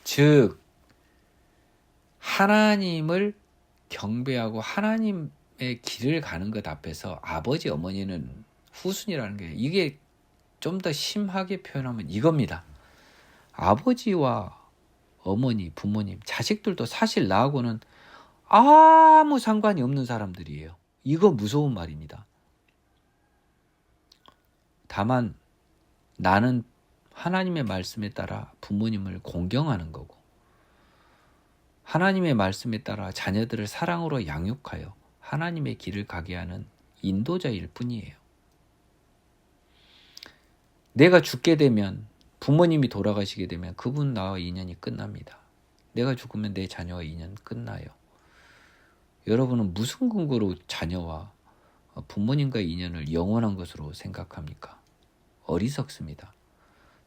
즉 하나님을 경배하고 하나님의 길을 가는 것 앞에서 아버지, 어머니는 후순이라는 게, 이게 좀 더 심하게 표현하면 이겁니다. 아버지와 어머니, 부모님, 자식들도 사실 나하고는 아무 상관이 없는 사람들이에요. 이거 무서운 말입니다. 다만 나는 하나님의 말씀에 따라 부모님을 공경하는 거고, 하나님의 말씀에 따라 자녀들을 사랑으로 양육하여 하나님의 길을 가게 하는 인도자일 뿐이에요. 내가 죽게 되면, 부모님이 돌아가시게 되면 그분 나와 인연이 끝납니다. 내가 죽으면 내 자녀와 인연 끝나요. 여러분은 무슨 근거로 자녀와 부모님과의 인연을 영원한 것으로 생각합니까? 어리석습니다.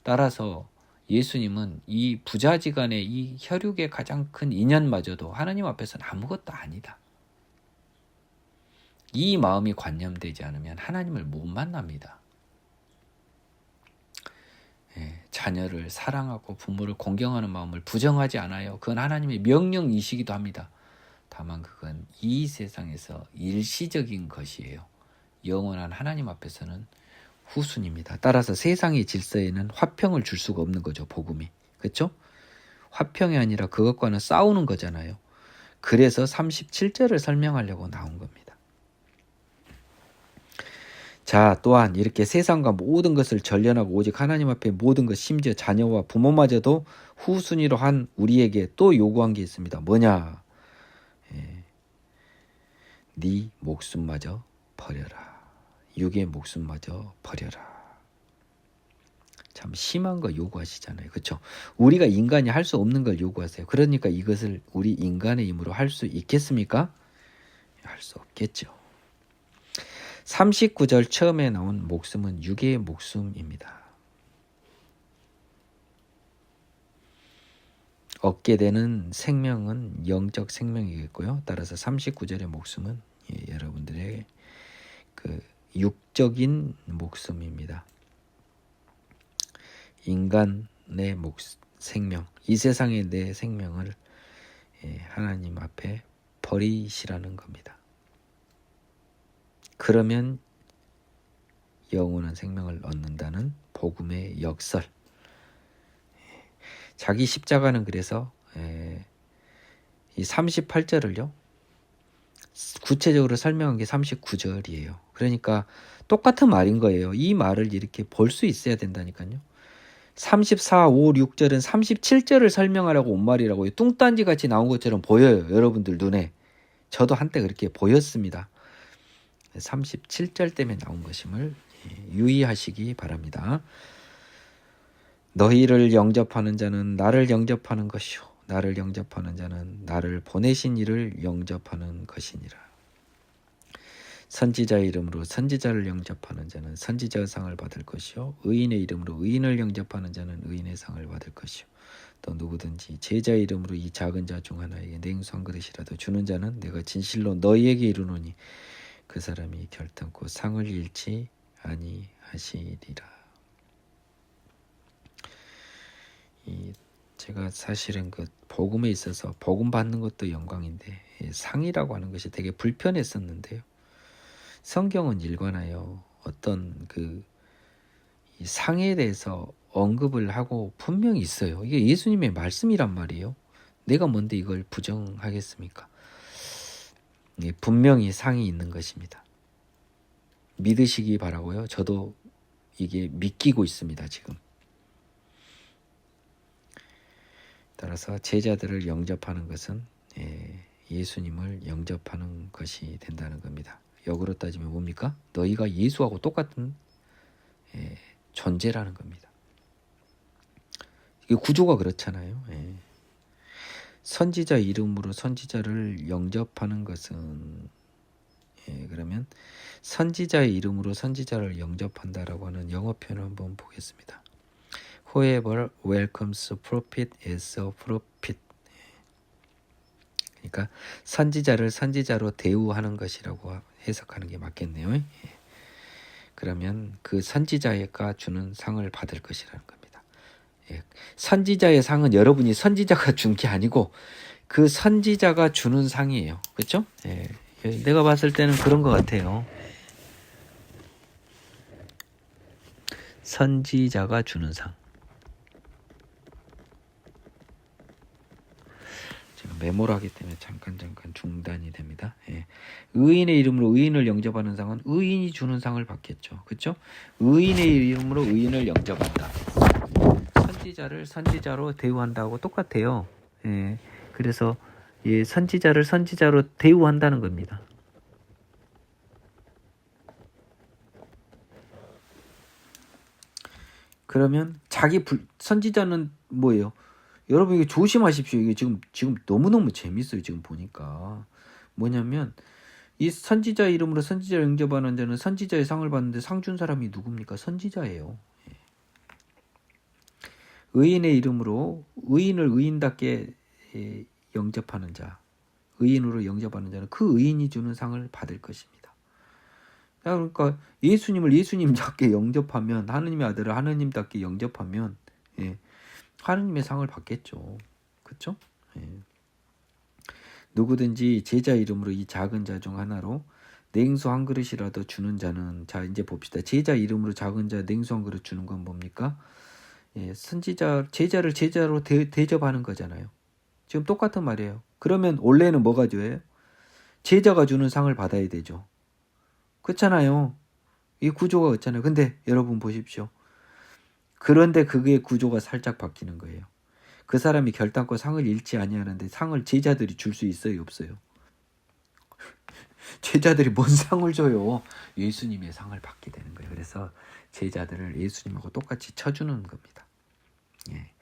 따라서 예수님은 이 부자지간의 이 혈육의 가장 큰 인연마저도 하나님 앞에서는 아무것도 아니다. 이 마음이 관념되지 않으면 하나님을 못 만납니다. 자녀를 사랑하고 부모를 공경하는 마음을 부정하지 않아요. 그건 하나님의 명령이시기도 합니다. 다만 그건 이 세상에서 일시적인 것이에요. 영원한 하나님 앞에서는 후순입니다. 따라서 세상의 질서에는 화평을 줄 수가 없는 거죠, 복음이. 그렇죠? 화평이 아니라 그것과는 싸우는 거잖아요. 그래서 37절을 설명하려고 나온 겁니다. 자, 또한 이렇게 세상과 모든 것을 전련하고 오직 하나님 앞에 모든 것, 심지어 자녀와 부모마저도 후순위로 한 우리에게 또 요구한 게 있습니다. 뭐냐? 네 목숨마저 버려라. 육의 목숨마저 버려라. 참 심한 거 요구하시잖아요. 그렇죠? 우리가 인간이 할 수 없는 걸 요구하세요. 그러니까 이것을 우리 인간의 힘으로 할 수 있겠습니까? 할 수 없겠죠. 39절 처음에 나온 목숨은 육의 목숨입니다. 얻게 되는 생명은 영적 생명이겠고요. 따라서 39절의 목숨은 여러분들의 그 육적인 목숨입니다. 인간의 생명, 이 세상의 내 생명을 하나님 앞에 버리시라는 겁니다. 그러면 영원한 생명을 얻는다는 복음의 역설. 자기 십자가는 그래서 이 38절을요. 구체적으로 설명한 게 39절이에요. 그러니까 똑같은 말인 거예요. 이 말을 이렇게 볼 수 있어야 된다니까요. 34, 5, 6절은 37절을 설명하라고 온 말이라고요. 뚱딴지 같이 나온 것처럼 보여요. 여러분들 눈에. 저도 한때 그렇게 보였습니다. 37절 때문에 나온 것임을 유의하시기 바랍니다. 너희를 영접하는 자는 나를 영접하는 것이요 나를 영접하는 자는 나를 보내신 이를 영접하는 것이니라. 선지자의 이름으로 선지자를 영접하는 자는 선지자의 상을 받을 것이요 의인의 이름으로 의인을 영접하는 자는 의인의 상을 받을 것이요 또 누구든지 제자의 이름으로 이 작은 자 중 하나에게 냉수 한 그릇이라도 주는 자는 내가 진실로 너희에게 이르노니 그 사람이 결단코 상을 잃지 아니하시리라. 제가 사실은 그 복음에 있어서 복음 받는 것도 영광인데 상이라고 하는 것이 되게 불편했었는데요. 성경은 일관하여 어떤 이 상에 대해서 언급을 하고 분명히 있어요. 이게 예수님의 말씀이란 말이에요. 내가 뭔데 이걸 부정하겠습니까? 분명히 상이 있는 것입니다. 믿으시기 바라고요. 저도 이게 믿기고 있습니다. 지금. 따라서 제자들을 영접하는 것은 예수님을 영접하는 것이 된다는 겁니다. 역으로 따지면 뭡니까? 너희가 예수하고 똑같은 존재라는 겁니다. 이게 구조가 그렇잖아요. 선지자 이름으로 선지자를 영접하는 것은 그러면 선지자의 이름으로 선지자를 영접한다라고 하는 영어 표현을 한번 보겠습니다. Whoever welcomes a prophet is a prophet. 그러니까 선지자를 선지자로 대우하는 것이라고 해석하는 게 맞겠네요. 그러면 그 선지자가 주는 상을 받을 것이라는 겁니다. 선지자의 상은 여러분이 선지자가 준 게 아니고 그 선지자가 주는 상이에요. 그렇죠? 내가 봤을 때는 그런 것 같아요. 선지자가 주는 상. 제가 메모를 하기 때문에 잠깐 중단이 됩니다. 의인의 이름으로 의인을 영접하는 상은 의인이 주는 상을 받겠죠. 그렇죠? 의인의 이름으로 의인을 영접한다. 선지자를 선지자로 대우한다고 똑같아요. 그래서 선지자를 선지자로 대우한다는 겁니다. 그러면 선지자는 뭐예요? 여러분 이게 조심하십시오. 이게 지금 너무너무 재밌어요. 지금 보니까 뭐냐면 이 선지자 이름으로 선지자를 영접하는 자는 선지자의 상을 받는데 상 준 사람이 누굽니까? 선지자예요. 의인의 이름으로 의인을 의인답게 영접하는 자, 의인으로 영접하는 자는 그 의인이 주는 상을 받을 것입니다. 그러니까 예수님을 예수님답게 영접하면, 하느님의 아들을 하느님답게 영접하면 하느님의 상을 받겠죠. 그렇죠? 누구든지 제자 이름으로 이 작은 자 중 하나로 냉수 한 그릇이라도 주는 자는, 자 이제 봅시다. 제자 이름으로 작은 자 냉수 한 그릇 주는 건 뭡니까? 제자를 제자로 대접하는 거잖아요. 지금 똑같은 말이에요. 그러면 원래는 뭐가 줘요? 제자가 주는 상을 받아야 되죠. 그렇잖아요. 이 구조가 그렇잖아요. 근데 여러분 보십시오. 그런데 그게 구조가 살짝 바뀌는 거예요. 그 사람이 결단코 상을 잃지 아니하는데 상을 제자들이 줄 수 있어요, 없어요? 제자들이 뭔 상을 줘요? 예수님의 상을 받게 되는 거예요. 그래서 제자들을 예수님하고 똑같이 쳐주는 겁니다. 예.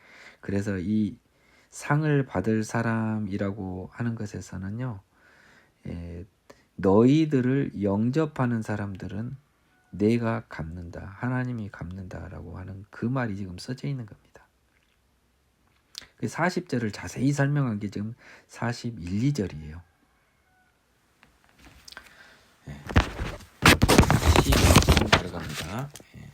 그래서 이 상을 받을 사람이라고 하는 것에서는요, 예, 너희들을 영접하는 사람들은 내가 갚는다, 하나님이 갚는다라고 하는 그 말이 지금 써져 있는 겁니다. 40절을 자세히 설명한 게 지금 41, 2절이에요. 예. 12절 들어갑니다. 예.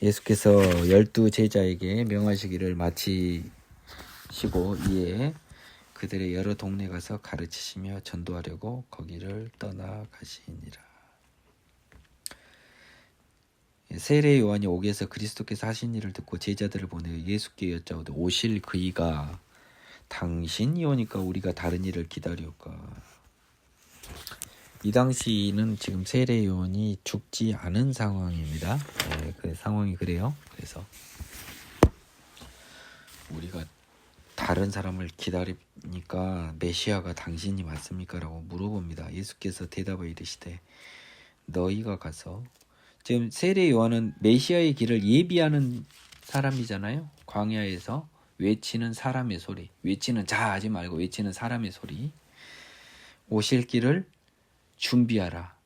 예수께서 12 제자에게 명하시기를 마치시고 이에 그들의 여러 동네 가서 가르치시며 전도하려고 거기를 떠나가시니라. 세례 요한이 옥에서 그리스도께서 하신 일을 듣고 제자들을 보내 예수께 여짜오되 오실 그이가 당신이 오니까 우리가 다른 일을 기다릴까. 이 당시는 지금 세례 요한이 죽지 않은 상황입니다. 네, 그 상황이 그래요. 그래서 우리가 다른 사람을 기다리니까 메시아가 당신이 맞습니까? 라고 물어봅니다. 예수께서 대답하여 이르시되 너희가 가서, 지금 세례 요한은 메시아의 길을 예비하는 사람이잖아요. 광야에서 외치는 사람의 소리, 외치는 자 하지 말고 외치는 사람의 소리, 오실 길을 준비하라,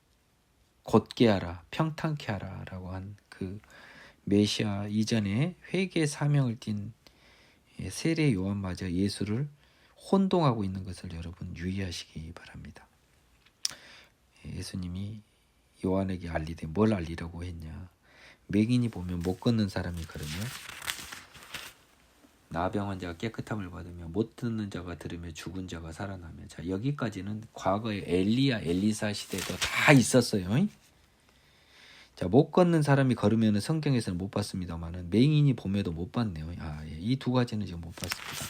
곧게 하라, 평탄케 하라 라고 한 그 메시아 이전에 회개 사명을 띤 세례 요한마저 예수를 혼동하고 있는 것을 여러분 유의하시기 바랍니다. 예수님이 요한에게 알리되 뭘 알리라고 했냐. 맹인이 보면 못 걷는 사람이 걸으며 나병 환자가 깨끗함을 받으며 못 듣는 자가 들으며 죽은 자가 살아나며. 자, 여기까지는 과거에 엘리야 엘리사 시대도 다 있었어요. 자, 못 걷는 사람이 걸으면 성경에서는 못 봤습니다만은 맹인이 봄에도 못 봤네요. 예, 이 두 가지는 지금 못 봤습니다.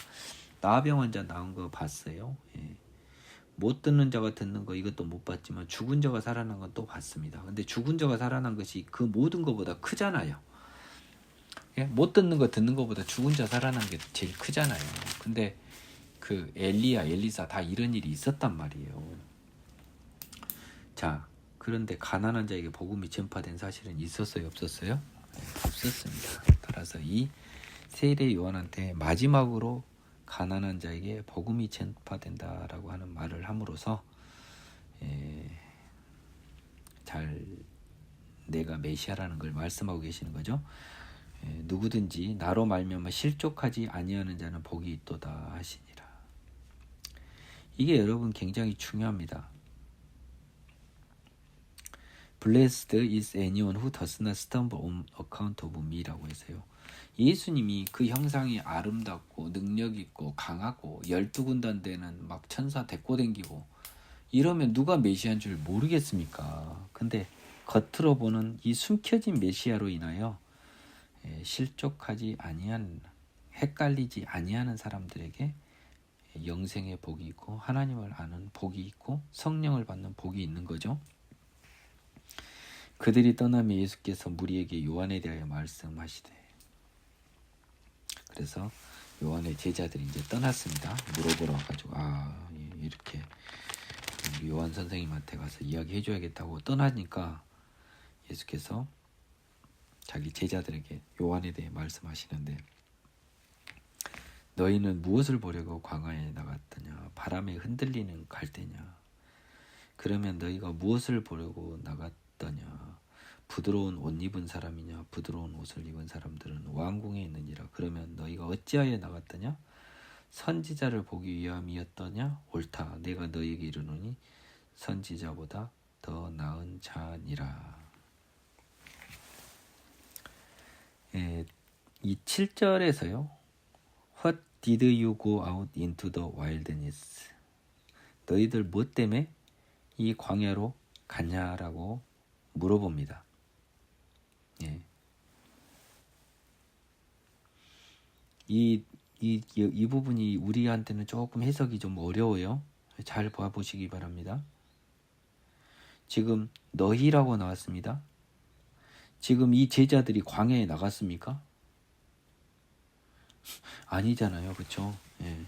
나병 환자 나온 거 봤어요. 예. 못 듣는 자가 듣는 거 이것도 못 봤지만 죽은 자가 살아난 건 또 봤습니다. 근데 죽은 자가 살아난 것이 그 모든 것보다 크잖아요. 예? 못 듣는 거 듣는 것보다 죽은 자 살아난 게 제일 크잖아요. 근데 그 엘리야 엘리사 다 이런 일이 있었단 말이에요. 자, 그런데 가난한 자에게 복음이 전파된 사실은 있었어요, 없었어요? 네, 없었습니다. 따라서 이 세례 요한한테 마지막으로 가난한 자에게 복음이 전파된다라고 하는 말을 함으로써 잘 내가 메시아라는 걸 말씀하고 계시는 거죠. 누구든지 나로 말미암아 실족하지 아니하는 자는 복이 있도다 하시니라. 이게 여러분 굉장히 중요합니다. Blessed is anyone who does not stumble on account of me라고 해서요. 예수님이 그 형상이 아름답고 능력 있고 강하고 12군단 되는 막 천사 데리고 댕기고 이러면 누가 메시아인 줄 모르겠습니까? 근데 겉으로 보는 이 숨겨진 메시아로 인하여 실족하지 아니한, 헷갈리지 아니하는 사람들에게 영생의 복이 있고 하나님을 아는 복이 있고 성령을 받는 복이 있는 거죠. 그들이 떠나며 예수께서 무리에게 요한에 대하여 말씀하시되, 그래서 요한의 제자들이 이제 떠났습니다. 물어보러 와가지고 이렇게 요한 선생님한테 가서 이야기해 줘야겠다고 떠나니까 예수께서 자기 제자들에게 요한에 대해 말씀하시는데, 너희는 무엇을 보려고 광야에 나갔더냐? 바람에 흔들리는 갈대냐? 그러면 너희가 무엇을 보려고 나갔더냐? 부드러운 옷 입은 사람이냐? 부드러운 옷을 입은 사람들은 왕궁에 있느니라. 그러면 너희가 어찌하여 나갔더냐? 선지자를 보기 위함이었더냐? 옳다. 내가 너희에게 이르노니 선지자보다 더 나은 자니라. 이 7절에서요. What did you go out into the wilderness? 너희들 뭐 때문에 이 광야로 갔냐라고 물어봅니다. 예. 이 부분이 우리한테는 조금 해석이 좀 어려워요. 잘 봐보시기 바랍니다. 지금 너희라고 나왔습니다. 지금 이 제자들이 광야에 나갔습니까? 아니잖아요. 그렇죠? 예.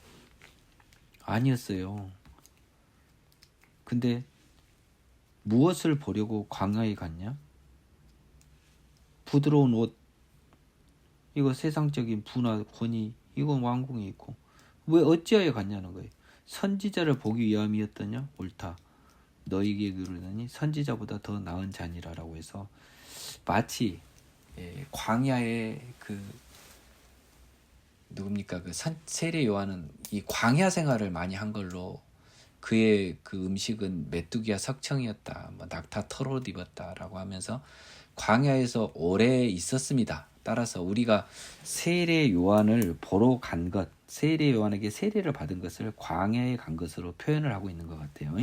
아니었어요. 근데 무엇을 보려고 광야에 갔냐? 부드러운 옷, 이거 세상적인 부나 권위, 이건 왕궁에 있고 왜 어찌하여 갔냐는 거예요. 선지자를 보기 위함이었더냐? 옳다. 너희에게 이르노니 선지자보다 더 나은 자니라라고 해서 마치 광야의 그 누굽니까? 그 세례 요한은 이 광야 생활을 많이 한 걸로 그의 그 음식은 메뚜기와 석청이었다. 뭐 낙타 털옷 입었다라고 하면서 광야에서 오래 있었습니다. 따라서 우리가 세례 요한을 보러 간 것, 세례 요한에게 세례를 받은 것을 광야에 간 것으로 표현을 하고 있는 것 같아요.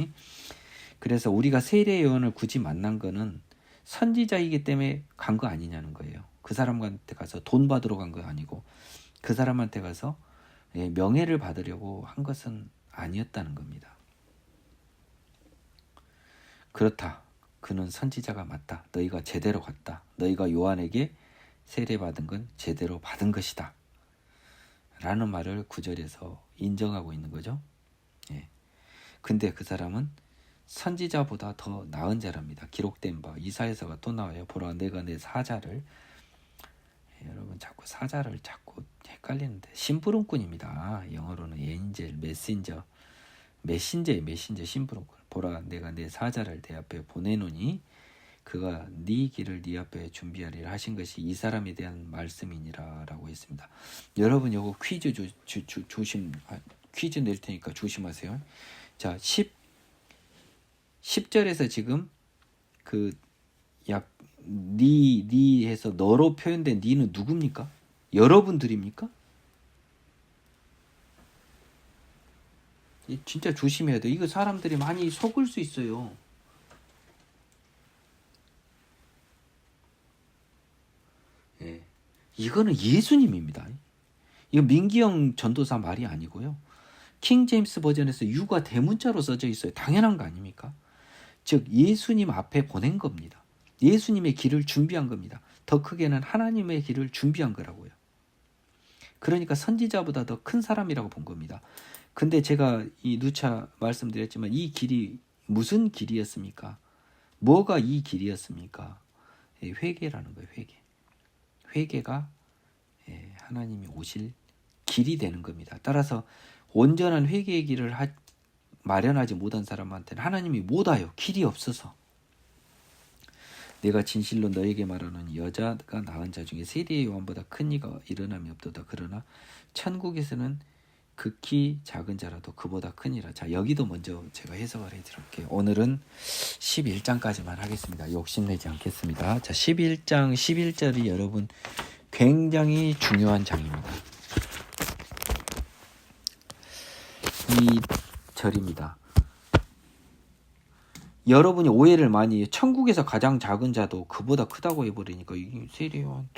그래서 우리가 세례 요한을 굳이 만난 거는 선지자이기 때문에 간 거 아니냐는 거예요. 그 사람한테 가서 돈 받으러 간 거 아니고 그 사람한테 가서 명예를 받으려고 한 것은 아니었다는 겁니다. 그렇다. 그는 선지자가 맞다. 너희가 제대로 갔다. 너희가 요한에게 세례받은 건 제대로 받은 것이다. 라는 말을 9절에서 인정하고 있는 거죠. 근데 그 사람은 선지자보다 더 나은 자랍니다. 기록된 바 이사야서가 또 나와요. 보라 내가 내 사자를 여러분 자꾸 사자를 자꾸 헷갈리는데 심부름꾼입니다. 영어로는 엔젤, 메신저예요. 심부름꾼. 보라 내가 내 사자를 내 앞에 보내노니 그가 네 길을 네 앞에 준비하리라 하신 것이 이 사람에 대한 말씀이니라 라고 했습니다. 여러분 요거 퀴즈 퀴즈 낼 테니까 조심하세요. 자 10절에서 지금 그 약 니 해서 너로 표현된 니는 누굽니까? 여러분들입니까? 진짜 조심해야 돼. 이거 사람들이 많이 속을 수 있어요. 이거는 예수님입니다. 이거 민기영 전도사 말이 아니고요. 킹 제임스 버전에서 유가 대문자로 써져 있어요. 당연한 거 아닙니까? 즉 예수님 앞에 보낸 겁니다. 예수님의 길을 준비한 겁니다. 더 크게는 하나님의 길을 준비한 거라고요. 그러니까 선지자보다 더 큰 사람이라고 본 겁니다. 근데 제가 이 누차 말씀드렸지만 이 길이 무슨 길이었습니까? 뭐가 이 길이었습니까? 회개라는 거예요. 회개가 하나님이 오실 길이 되는 겁니다. 따라서 온전한 회개의 길을 마련하지 못한 사람한테는 하나님이 못 와요. 길이 없어서. 내가 진실로 너에게 말하는 여자가 낳은 자 중에 세례 요한보다 큰 이가 일어남이 없도다. 그러나 천국에서는 극히 작은 자라도 그보다 크니라. 자, 여기도 먼저 제가 해석을 해드릴게요. 오늘은 11장까지만 하겠습니다. 욕심내지 않겠습니다. 자, 11장 11절이 여러분 굉장히 중요한 장입니다. 이 절입니다. 여러분이 오해를 많이 해요. 천국에서 가장 작은 자도 그보다 크다고 해버리니까 이게 세례요한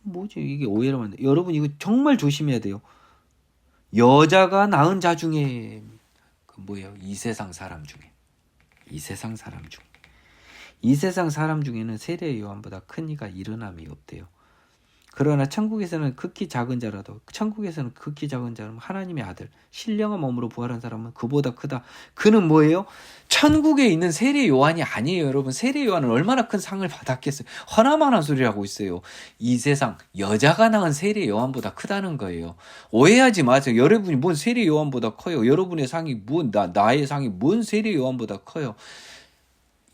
뭐지 이게 오해를 많이. 여러분 이거 정말 조심해야 돼요. 여자가 낳은 자 중에 그 뭐예요? 이 세상 사람 중에 이 세상 사람 중에는 세례 요한보다 큰 이가 일어남이 없대요. 그러나 천국에서는 극히 작은 자라도 하나님의 아들 신령한 몸으로 부활한 사람은 그보다 크다. 그는 뭐예요? 천국에 있는 세례 요한이 아니에요. 여러분 세례 요한은 얼마나 큰 상을 받았겠어요. 허나만한 소리를 하고 있어요. 이 세상 여자가 낳은 세례 요한보다 크다는 거예요. 오해하지 마세요. 여러분이 뭔 세례 요한보다 커요. 여러분의 상이 나의 상이 뭔 세례 요한보다 커요.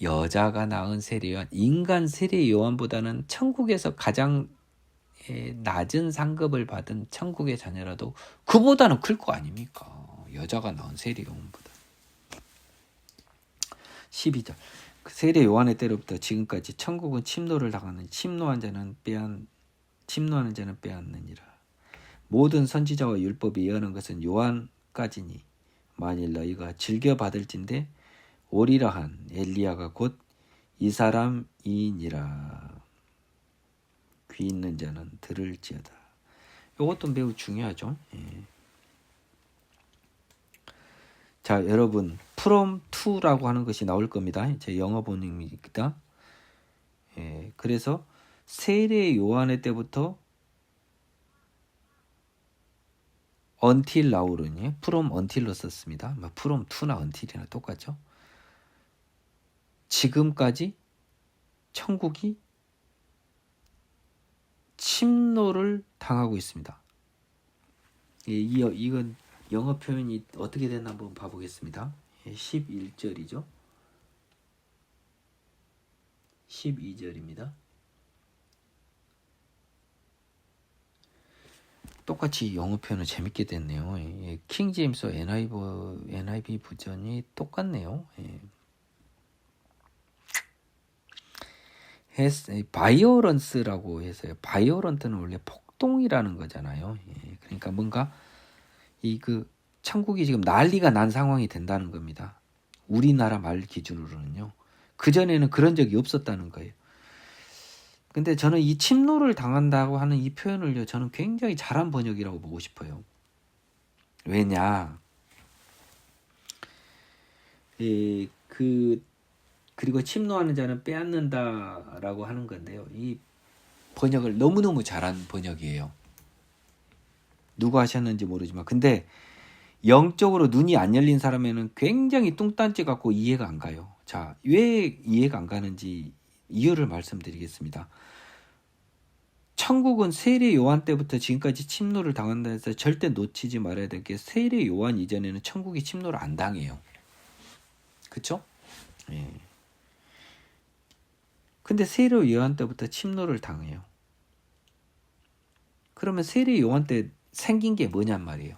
여자가 낳은 세례 요한, 인간 세례 요한보다는 천국에서 가장 낮은 상급을 받은 천국의 자녀라도 그보다는 클 거 아닙니까? 여자가 낳은 세례 요한보다. 12절 세례 요한의 때로부터 지금까지 천국은 침노를 당하는 침노하는 자는 빼앗느니라. 모든 선지자와 율법이 예언한 것은 요한까지니 만일 너희가 즐겨 받을진대 오리라 한 엘리야가 곧 이 사람이니라. 귀 있는 자는 들을지어다. 이것도 매우 중요하죠. 자, 여러분 from to라고 하는 것이 나올 겁니다. 제 영어 번역입니다. 그래서 세례 요한의 때부터 until now는요. from until로 썼습니다. from to나 until이나 똑같죠. 지금까지 천국이 침노를 당하고 있습니다. 이건 영어 표현이 어떻게 됐나 한번 봐보겠습니다. 11절이죠. 12절입니다. 똑같이 영어 표현은 재밌게 됐네요. 킹 제임스와 NIV 버전이 똑같네요. 바이오런스라고 해서요. 바이오런트는 원래 폭동이라는 거잖아요. 그러니까 뭔가 천국이 지금 난리가 난 상황이 된다는 겁니다. 우리나라 말 기준으로는요. 그전에는 그런 적이 없었다는 거예요. 근데 저는 이 침노를 당한다고 하는 이 표현을요, 저는 굉장히 잘한 번역이라고 보고 싶어요. 왜냐? 그리고 침노하는 자는 빼앗는다라고 하는 건데요. 이 번역을 너무너무 잘한 번역이에요. 누가 하셨는지 모르지만, 근데 영적으로 눈이 안 열린 사람에는 굉장히 뚱딴지 같고 이해가 안 가요. 자, 왜 이해가 안 가는지 이유를 말씀드리겠습니다. 천국은 세례 요한 때부터 지금까지 침노를 당한다 해서 절대 놓치지 말아야 될 게, 세례 요한 이전에는 천국이 침노를 안 당해요. 그쵸? 예. 근데 세례 요한 때부터 침노를 당해요. 그러면 세례 요한 때 생긴 게 뭐냔 말이에요.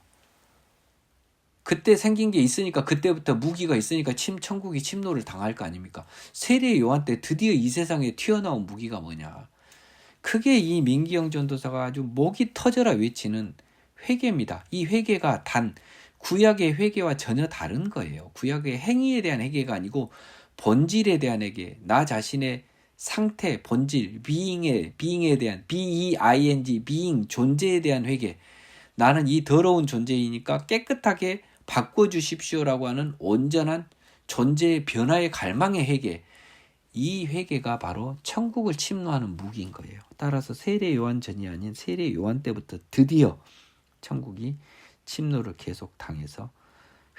그때 생긴 게 있으니까, 그때부터 무기가 있으니까 천국이 침노를 당할 거 아닙니까? 세례 요한 때 드디어 이 세상에 튀어나온 무기가 뭐냐? 그게 이 민기영 전도사가 아주 목이 터져라 외치는 회개입니다. 이 회개가 단 구약의 회개와 전혀 다른 거예요. 구약의 행위에 대한 회개가 아니고 본질에 대한 회개, 나 자신의 상태, 본질, being에 대한, being, being, 존재에 대한 회개. 나는 이 더러운 존재이니까 깨끗하게 바꿔주십시오라고 하는 온전한 존재의 변화의 갈망의 회개. 이 회개가 바로 천국을 침노하는 무기인 거예요. 따라서 세례 요한 전이 아닌 세례 요한 때부터 드디어 천국이 침노를 계속 당해서,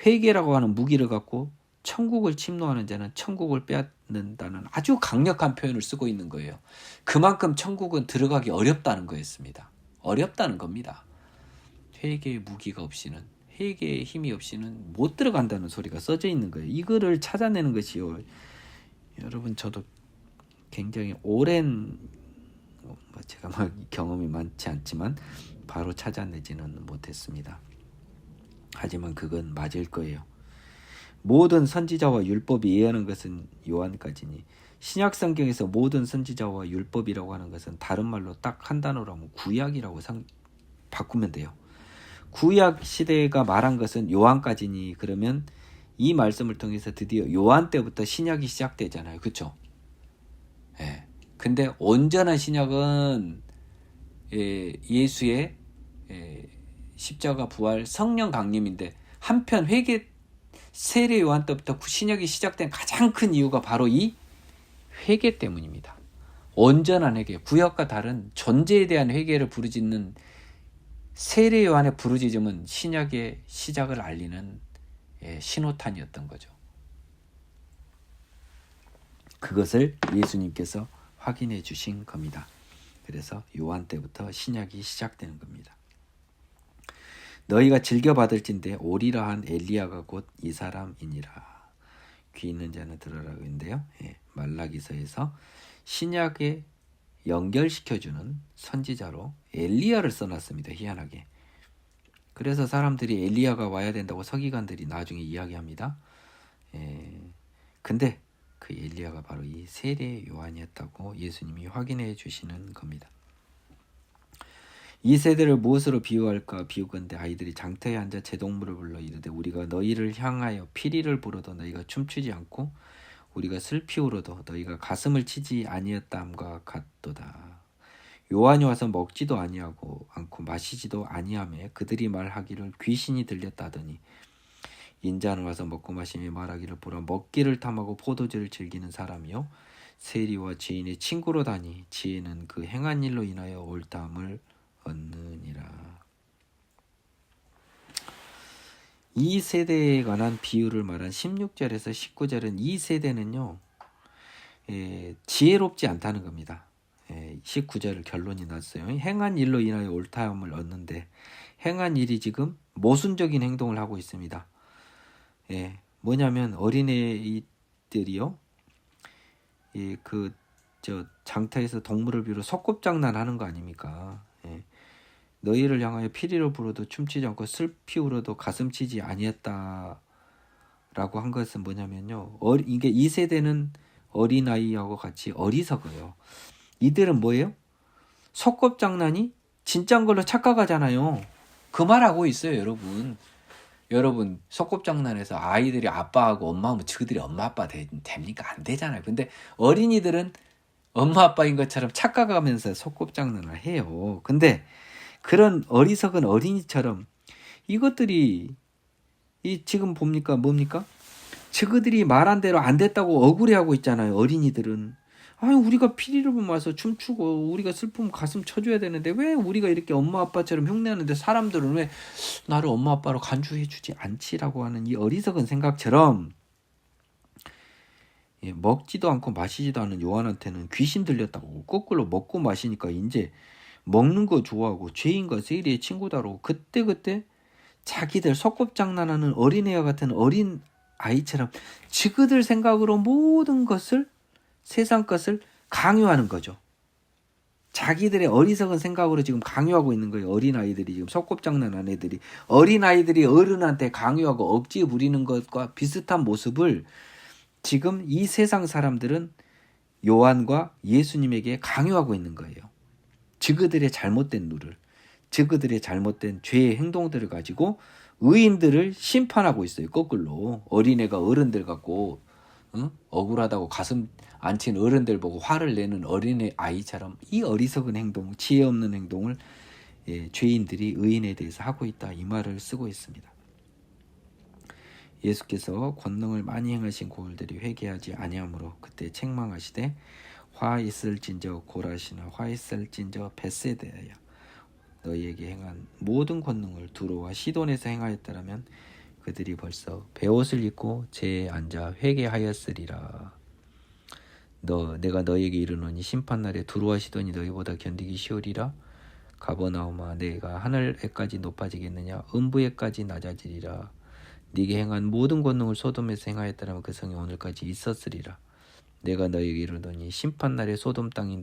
회개라고 하는 무기를 갖고 천국을 침노하는 자는 천국을 빼앗는다는 아주 강력한 표현을 쓰고 있는 거예요. 그만큼 천국은 들어가기 어렵다는 거였습니다. 어렵다는 겁니다. 회개의 무기가 없이는, 회개의 힘이 없이는 못 들어간다는 소리가 써져 있는 거예요. 이거를 찾아내는 것이요, 여러분, 저도 굉장히 오랜, 제가 경험이 많지 않지만 바로 찾아내지는 못했습니다. 하지만 그건 맞을 거예요. 모든 선지자와 율법이 예언하는 것은 요한까지니, 신약 성경에서 모든 선지자와 율법이라고 하는 것은 다른 말로 딱 한 단어로 하면 구약이라고 바꾸면 돼요. 구약 시대가 말한 것은 요한까지니, 그러면 이 말씀을 통해서 드디어 요한 때부터 신약이 시작되잖아요. 그렇죠? 예. 근데 온전한 신약은 예수의 십자가 부활 성령 강림인데, 한편 세례 요한 때부터 신약이 시작된 가장 큰 이유가 바로 이 회개 때문입니다. 온전한 회개, 구약과 다른 존재에 대한 회개를 부르짖는 세례 요한의 부르짖음은 신약의 시작을 알리는 신호탄이었던 거죠. 그것을 예수님께서 확인해 주신 겁니다. 그래서 요한 때부터 신약이 시작되는 겁니다. 너희가 즐겨받을진대 오리라 한 엘리야가 곧 이 사람이니라. 귀 있는 자는 들으라고 했는데요. 말라기서에서 신약에 연결시켜주는 선지자로 엘리야를 써놨습니다. 희한하게. 그래서 사람들이 엘리야가 와야 된다고 서기관들이 나중에 이야기합니다. 근데 그 엘리야가 바로 이 세례 요한이었다고 예수님이 확인해 주시는 겁니다. 이 세대를 무엇으로 비유할까? 비유건대 아이들이 장터에 앉아 제동물을 불러 이르되, 우리가 너희를 향하여 피리를 부르도 너희가 춤추지 않고, 우리가 슬피 울어도 너희가 가슴을 치지 아니었다함과 같도다. 요한이 와서 먹지도 아니하고 않고 마시지도 아니하며 그들이 말하기를 귀신이 들렸다더니, 인자는 와서 먹고 마시며 말하기를 보라, 먹기를 탐하고 포도주를 즐기는 사람이요 세리와 지인의 친구로 다니 지혜는 그 행한 일로 인하여 옳다함을 얻느니라. 이 세대에 관한 비유를 말한 16절에서 19절은 이 세대는요, 지혜롭지 않다는 겁니다. 19절 결론이 났어요. 행한 일로 인하여 옳다함을 얻는데 행한 일이 지금 모순적인 행동을 하고 있습니다. 뭐냐면 어린애들이요, 장터에서 동물을 비로 소꿉장난하는 거 아닙니까? 너희를 향하여 피리로 불어도 춤추지 않고 슬피 울어도 가슴 치지 아니했다라고 한 것은 뭐냐면요, 이게 이 세대는 어린아이하고 같이 어리석어요. 이들은 뭐예요? 소꿉장난이 진짜인 걸로 착각하잖아요. 그 말하고 있어요, 여러분. 여러분, 소꿉장난에서 아이들이 아빠하고 엄마하면 그들이 엄마 아빠 됩니까? 안 되잖아요. 근데 어린이들은 엄마 아빠인 것처럼 착각하면서 소꿉장난을 해요. 근데 그런 어리석은 어린이처럼 이것들이 지금 뭡니까? 저그들이 말한 대로 안 됐다고 억울해하고 있잖아요. 어린이들은. 아니, 우리가 피리를 와서 춤추고 우리가 슬프면 가슴 쳐줘야 되는데 왜 우리가 이렇게 엄마 아빠처럼 흉내하는데 사람들은 왜 나를 엄마 아빠로 간주해주지 않지라고 하는 이 어리석은 생각처럼, 먹지도 않고 마시지도 않은 요한한테는 귀신 들렸다고 거꾸로 먹고 마시니까 이제 먹는 거 좋아하고 죄인과 세리의 친구다로 그때 자기들 소꿉장난하는 어린애와 같은 어린 아이처럼 지그들 생각으로 모든 것을, 세상 것을 강요하는 거죠. 자기들의 어리석은 생각으로 지금 강요하고 있는 거예요. 어린아이들이 지금 소꿉장난한 애들이 어린아이들이 어른한테 강요하고 억지 부리는 것과 비슷한 모습을 지금 이 세상 사람들은 요한과 예수님에게 강요하고 있는 거예요. 저그들의 잘못된 룰을, 저그들의 잘못된 죄의 행동들을 가지고 의인들을 심판하고 있어요. 거꾸로 어린애가 어른들 갖고 억울하다고 가슴 안 친 어른들 보고 화를 내는 어린애 아이처럼 이 어리석은 행동, 지혜 없는 행동을 죄인들이 의인에 대해서 하고 있다, 이 말을 쓰고 있습니다. 예수께서 권능을 많이 행하신 고을들이 회개하지 아니하므로 그때 책망하시되 화 있을진저 고라시나 화 있을진저 벳세다야, 너희에게 행한 모든 권능을 두로와 시돈에서 행하였다라면 그들이 벌써 베옷을 입고 제에 앉아 회개하였으리라. 내가 너희에게 이르노니 심판날에 두로와 시돈이 너희보다 견디기 쉬우리라. 가버나움아, 내가 하늘에까지 높아지겠느냐? 음부에까지 낮아지리라. 네게 행한 모든 권능을 소돔에서 행하였다라면 그 성이 오늘까지 있었으리라. 내가 너희에게 이르노니 심판날에 소돔 땅이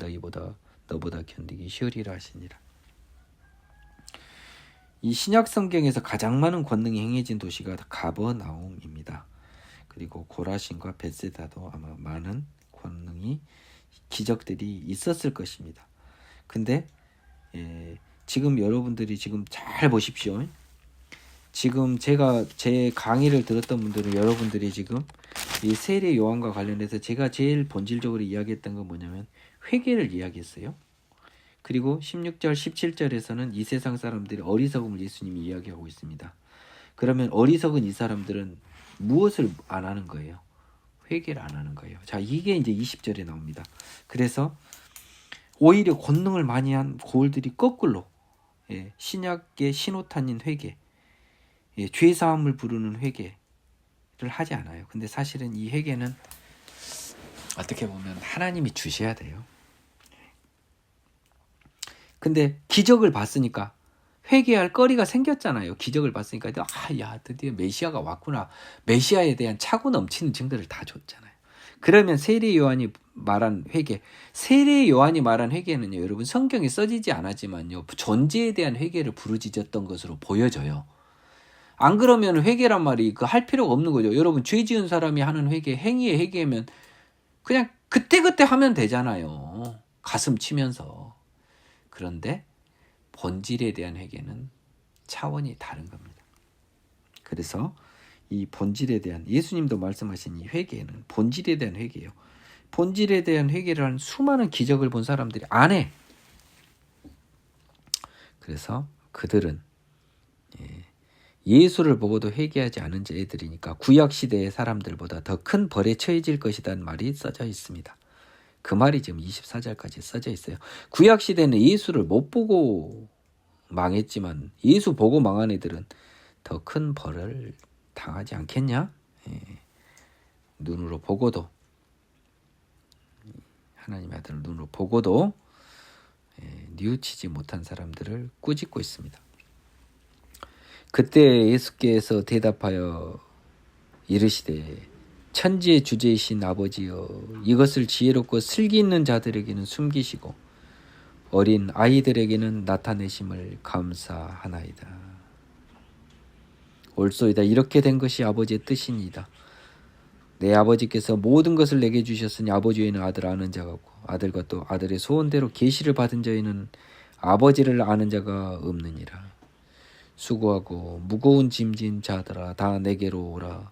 너보다 견디기 쉬우리라 하시니라. 이 신약 성경에서 가장 많은 권능이 행해진 도시가 가버나움입니다. 그리고 고라신과 벳세다도 아마 많은 권능이, 기적들이 있었을 것입니다. 근데 지금 여러분들이 지금 잘 보십시오. 지금 제가 제 강의를 들었던 분들은 여러분들이 지금 이 세례 요한과 관련해서 제가 제일 본질적으로 이야기했던 건 뭐냐면 회개를 이야기했어요. 그리고 16절 17절에서는 이 세상 사람들이 어리석음을 예수님이 이야기하고 있습니다. 그러면 어리석은 이 사람들은 무엇을 안 하는 거예요? 회개를 안 하는 거예요. 자, 이게 이제 20절에 나옵니다. 그래서 오히려 권능을 많이 한 고을들이 거꾸로 신약의 신호탄인 회개, 죄사함을 부르는 회개를 하지 않아요. 근데 사실은 이 회개는 어떻게 보면 하나님이 주셔야 돼요. 근데 기적을 봤으니까 회개할 거리가 생겼잖아요. 기적을 봤으니까 드디어 메시아가 왔구나. 메시아에 대한 차고 넘치는 증거를 다 줬잖아요. 그러면 세례 요한이 말한 회개, 세례 요한이 말한 회개는요, 여러분 성경에 써지지 않았지만요, 존재에 대한 회개를 부르짖었던 것으로 보여져요. 안 그러면 회개란 말이 할 필요가 없는 거죠. 여러분 죄 지은 사람이 하는 회개, 행위의 회개면 그냥 그때그때 하면 되잖아요. 가슴 치면서. 그런데 본질에 대한 회개는 차원이 다른 겁니다. 그래서 이 본질에 대한, 예수님도 말씀하신 이 회개는 본질에 대한 회개예요. 본질에 대한 회개를 한 수많은 기적을 본 사람들이 안 해. 그래서 그들은 예수를 보고도 회개하지 않은 자들이니까 구약시대의 사람들보다 더 큰 벌에 처해질 것이라는 말이 써져 있습니다. 그 말이 지금 24절까지 써져 있어요. 구약시대는 예수를 못 보고 망했지만 예수 보고 망한 애들은 더 큰 벌을 당하지 않겠냐? 눈으로 보고도 하나님의 아들을 눈으로 보고도 뉘우치지 못한 사람들을 꾸짖고 있습니다. 그때 예수께서 대답하여 이르시되 천지의 주제이신 아버지여, 이것을 지혜롭고 슬기 있는 자들에게는 숨기시고 어린 아이들에게는 나타내심을 감사하나이다. 옳소이다. 이렇게 된 것이 아버지의 뜻이니이다. 내 아버지께서 모든 것을 내게 주셨으니 아버지 외에는 아들 아는 자가 없고 아들과 또 아들의 소원대로 계시를 받은 자에는 아버지를 아는 자가 없느니라. 수고하고 무거운 짐진 자들아 다 내게로 오라.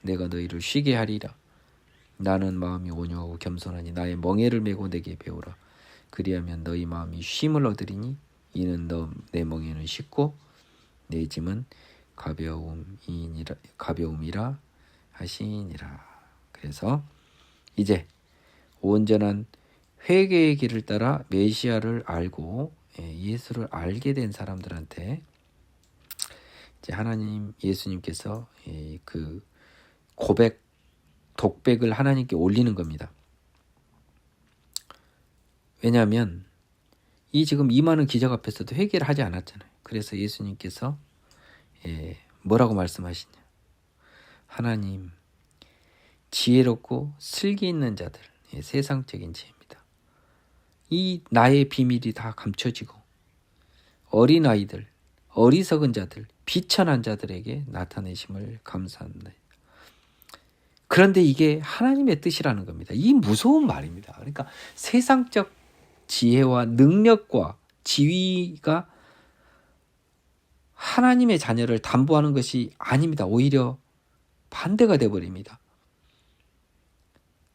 내가 너희를 쉬게 하리라. 나는 마음이 온유하고 겸손하니 나의 멍에를 메고 내게 배우라. 그리하면 너희 마음이 쉼을 얻으리니 이는 내 멍에는 쉽고 내 짐은 가벼움이라 하시니라. 그래서 이제 온전한 회개의 길을 따라 메시아를 알고 예수를 알게 된 사람들한테 이제 하나님 예수님께서 그 독백을 하나님께 올리는 겁니다. 왜냐하면 지금 이 많은 기적 앞에서도 회개를 하지 않았잖아요. 그래서 예수님께서 뭐라고 말씀하시냐? 하나님, 지혜롭고 슬기 있는 자들, 세상적인 지혜입니다. 이 나의 비밀이 다 감춰지고 어린아이들, 어리석은 자들, 비천한 자들에게 나타내심을 감사합니다. 그런데 이게 하나님의 뜻이라는 겁니다. 이 무서운 말입니다. 그러니까 세상적 지혜와 능력과 지위가 하나님의 자녀를 담보하는 것이 아닙니다. 오히려 반대가 되어버립니다.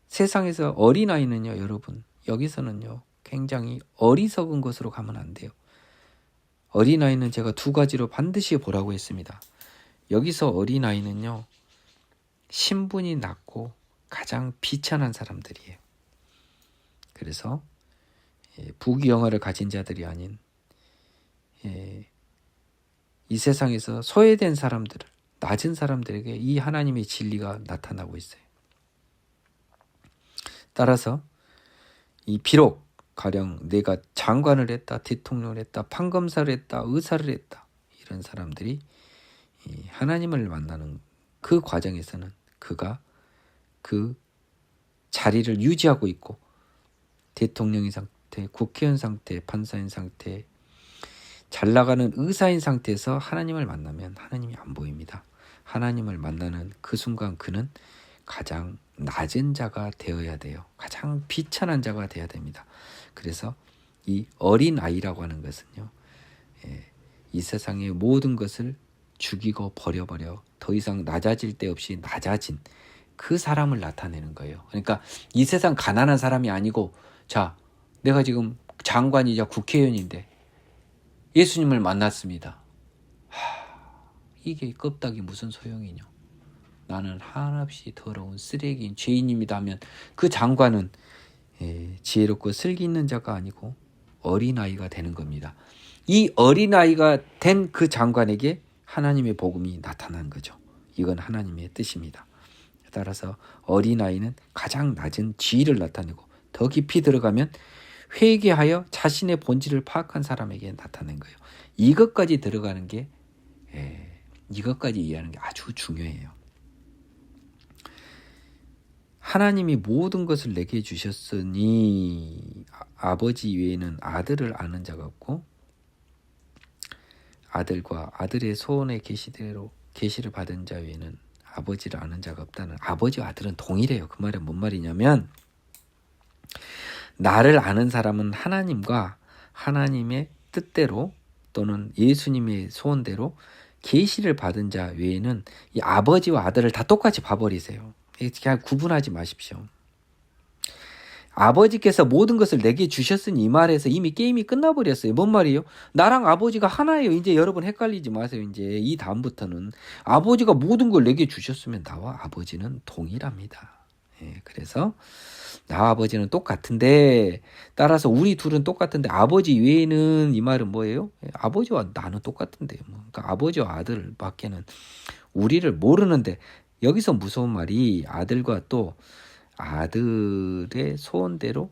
세상에서 어린아이는요, 여러분, 여기서는요, 굉장히 어리석은 것으로 가면 안 돼요. 어린아이는 제가 두 가지로 반드시 보라고 했습니다. 여기서 어린아이는요, 신분이 낮고 가장 비천한 사람들이에요. 그래서 부귀영화를 가진 자들이 아닌 이 세상에서 소외된 사람들을, 낮은 사람들에게 이 하나님의 진리가 나타나고 있어요. 따라서 비록 가령 내가 장관을 했다, 대통령을 했다, 판검사를 했다, 의사를 했다, 이런 사람들이 하나님을 만나는 그 과정에서는 그가 그 자리를 유지하고 있고 대통령인 상태, 국회의원 상태, 판사인 상태, 잘 나가는 의사인 상태에서 하나님을 만나면 하나님이 안 보입니다. 하나님을 만나는 그 순간 그는 가장 낮은 자가 되어야 돼요. 가장 비천한 자가 되어야 됩니다. 그래서 이 어린 아이라고 하는 것은요, 이 세상의 모든 것을 죽이고 버려버려 더 이상 낮아질 데 없이 낮아진 그 사람을 나타내는 거예요. 그러니까 이 세상 가난한 사람이 아니고, 자, 내가 지금 장관이자 국회의원인데 예수님을 만났습니다. 이게 껍데기 무슨 소용이냐? 나는 한없이 더러운 쓰레기인 죄인입니다 하면 그 장관은 지혜롭고 슬기 있는 자가 아니고 어린아이가 되는 겁니다. 이 어린아이가 된 그 장관에게 하나님의 복음이 나타난 거죠. 이건 하나님의 뜻입니다. 따라서 어린아이는 가장 낮은 지위를 나타내고 더 깊이 들어가면 회개하여 자신의 본질을 파악한 사람에게 나타낸 거예요. 이것까지 들어가는 게 이것까지 이해하는 게 아주 중요해요. 하나님이 모든 것을 내게 주셨으니 아버지 외에는 아들을 아는 자가 없고 아들과 아들의 소원의 계시를 받은 자 외에는 아버지를 아는 자가 없다는, 아버지와 아들은 동일해요. 그 말은 뭔 말이냐면 나를 아는 사람은 하나님과 하나님의 뜻대로 또는 예수님의 소원대로 계시를 받은 자 외에는 이 아버지와 아들을 다 똑같이 봐버리세요. 그냥 구분하지 마십시오. 아버지께서 모든 것을 내게 주셨으니 이 말에서 이미 게임이 끝나버렸어요. 뭔 말이에요? 나랑 아버지가 하나예요. 이제 여러분 헷갈리지 마세요. 이제 이 다음부터는 아버지가 모든 걸 내게 주셨으면 나와 아버지는 동일합니다. 그래서 나와 아버지는 똑같은데, 따라서 우리 둘은 똑같은데 아버지 외에는, 이 말은 뭐예요? 아버지와 나는 똑같은데, 그러니까 아버지와 아들 밖에는 우리를 모르는데, 여기서 무서운 말이 아들과 또 아들의 소원대로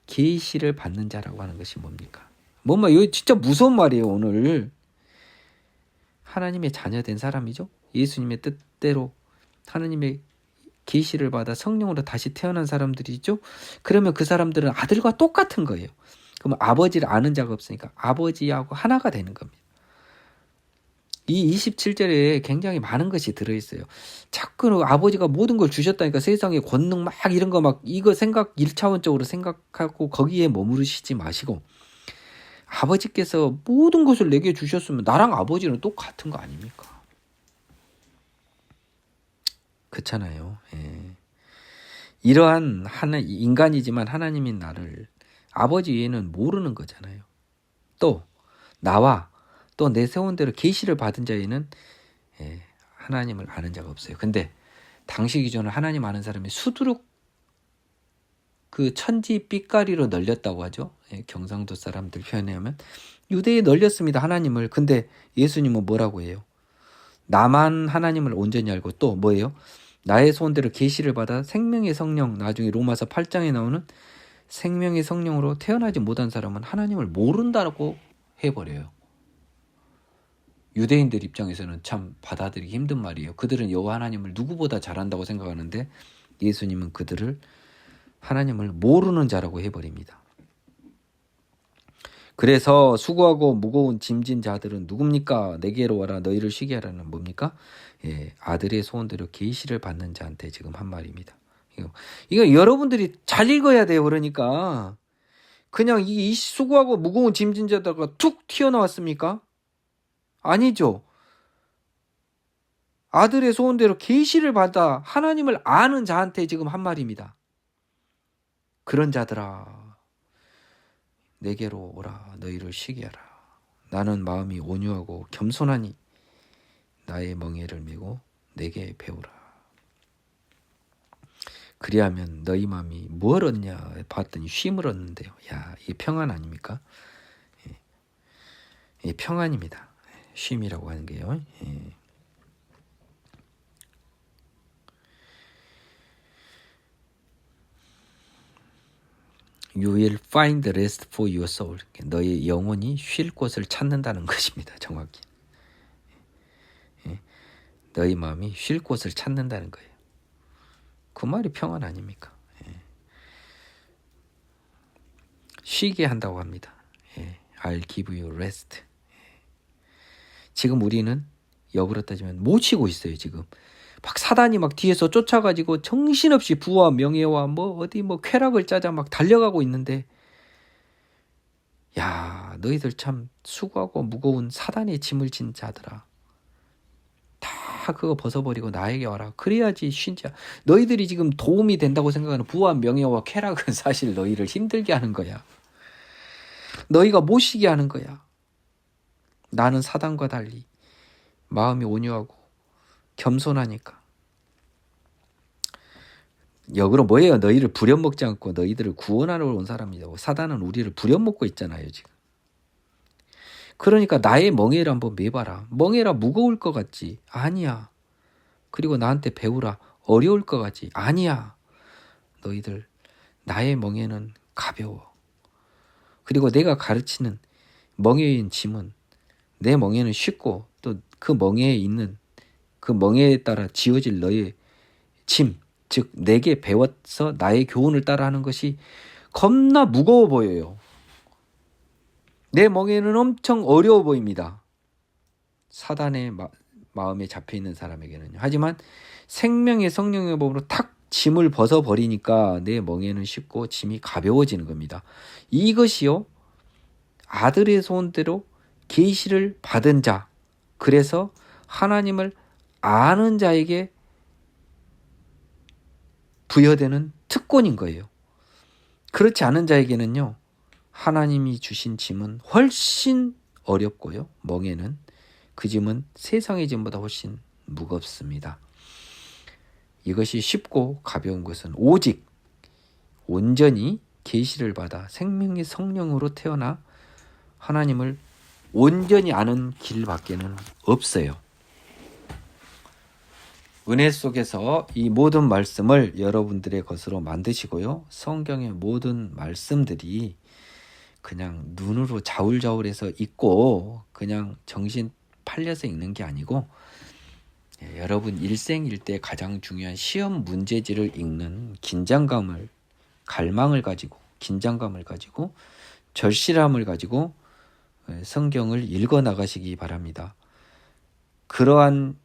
계시를 받는 자라고 하는 것이 뭡니까? 뭔가 이거 진짜 무서운 말이에요. 오늘 하나님의 자녀된 사람이죠. 예수님의 뜻대로 하나님의 계시를 받아 성령으로 다시 태어난 사람들이죠. 그러면 그 사람들은 아들과 똑같은 거예요. 그럼 아버지를 아는 자가 없으니까 아버지하고 하나가 되는 겁니다. 이 27절에 굉장히 많은 것이 들어있어요. 자꾸 아버지가 모든 걸 주셨다니까 세상에 권능 막 이런 거 막 이거 생각 1차원적으로 생각하고 거기에 머무르시지 마시고 아버지께서 모든 것을 내게 주셨으면 나랑 아버지는 똑같은 거 아닙니까? 그렇잖아요. 예. 이러한 인간이지만 하나님인 나를 아버지 외에는 모르는 거잖아요. 또 나와 또 내 세운대로 계시를 받은 자에는 하나님을 아는 자가 없어요. 근데 당시 기준으로 하나님 아는 사람이 수두룩 그 천지 빛가리로 널렸다고 하죠. 경상도 사람들 표현하면 유대에 널렸습니다. 하나님을. 근데 예수님은 뭐라고 해요? 나만 하나님을 온전히 알고 또 뭐예요? 나의 소원대로 계시를 받아 생명의 성령, 나중에 로마서 8장에 나오는 생명의 성령으로 태어나지 못한 사람은 하나님을 모른다고 해버려요. 유대인들 입장에서는 참 받아들이기 힘든 말이에요. 그들은 여호와 하나님을 누구보다 잘한다고 생각하는데 예수님은 그들을 하나님을 모르는 자라고 해버립니다. 그래서 수고하고 무거운 짐진 자들은 누굽니까? 내게로 와라 너희를 쉬게 하라는 뭡니까? 아들의 소원대로 계시를 받는 자한테 지금 한 말입니다. 이거 여러분들이 잘 읽어야 돼요. 그러니까 그냥 이 수고하고 무거운 짐진 자다가 툭 튀어나왔습니까? 아니죠. 아들의 소원대로 계시를 받아 하나님을 아는 자한테 지금 한 말입니다. 그런 자들아 내게로 오라 너희를 쉬게 하라. 나는 마음이 온유하고 겸손하니 나의 멍에를 메고 내게 배우라. 그리하면 너희 마음이 뭘 얻냐 봤더니 쉼을 얻는데요. 야, 이게 평안 아닙니까? 예, 평안입니다. 쉼이라고 하는 게요. You will find rest for your soul. 너의 영혼이 쉴 곳을 찾는다는 것입니다. 정확히. 너희 마음이 쉴 곳을 찾는다는 거예요. 그 말이 평안 아닙니까? 쉬게 한다고 합니다. I'll give you rest. 지금 우리는 역으로 따지면 못 쉬고 있어요. 지금 막 사단이 막 뒤에서 쫓아가지고 정신없이 부와 명예와 뭐 어디 뭐 쾌락을 짜자 막 달려가고 있는데 야 너희들 참 수고하고 무거운 사단의 짐을 진 자들아 다 그거 벗어버리고 나에게 와라. 그래야지 쉰자. 너희들이 지금 도움이 된다고 생각하는 부와 명예와 쾌락은 사실 너희를 힘들게 하는 거야. 너희가 못 쉬게 하는 거야. 나는 사단과 달리 마음이 온유하고 겸손하니까. 역으로 뭐예요? 너희를 부려먹지 않고 너희들을 구원하러 온 사람이라고. 사단은 우리를 부려먹고 있잖아요 지금. 그러니까 나의 멍에를 한번 매봐라. 멍에라 무거울 것 같지? 아니야. 그리고 나한테 배우라. 어려울 것 같지? 아니야. 너희들 나의 멍에는 가벼워. 그리고 내가 가르치는 멍에인 짐은 내 멍에는 쉽고 또 그 멍에에 있는 그 멍에에 따라 지어질 너의 짐, 즉 내게 배워서 나의 교훈을 따라하는 것이 겁나 무거워 보여요. 내 멍에는 엄청 어려워 보입니다. 사단의 마음에 잡혀있는 사람에게는요. 하지만 생명의 성령의 법으로 탁 짐을 벗어버리니까 내 멍에는 쉽고 짐이 가벼워지는 겁니다. 이것이요 아들의 소원대로 계시를 받은 자, 그래서 하나님을 아는 자에게 부여되는 특권인 거예요. 그렇지 않은 자에게는요 하나님이 주신 짐은 훨씬 어렵고요 멍에는 그 짐은 세상의 짐보다 훨씬 무겁습니다. 이것이 쉽고 가벼운 것은 오직 온전히 계시를 받아 생명의 성령으로 태어나 하나님을 온전히 아는 길밖에는 없어요. 은혜 속에서 이 모든 말씀을 여러분들의 것으로 만드시고요. 성경의 모든 말씀들이 그냥 눈으로 자울자울해서 읽고 그냥 정신 팔려서 읽는 게 아니고 여러분 일생일대 가장 중요한 시험 문제지를 읽는 긴장감을, 갈망을 가지고, 긴장감을 가지고, 절실함을 가지고 성경을 읽어 나가시기 바랍니다. 그러한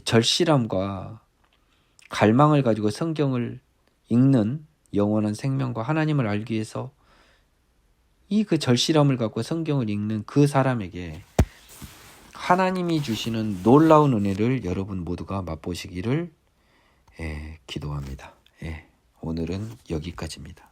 절실함과 갈망을 가지고 성경을 읽는 영원한 생명과 하나님을 알기 위해서 이 그 절실함을 갖고 성경을 읽는 그 사람에게 하나님이 주시는 놀라운 은혜를 여러분 모두가 맛보시기를 기도합니다. 오늘은 여기까지입니다.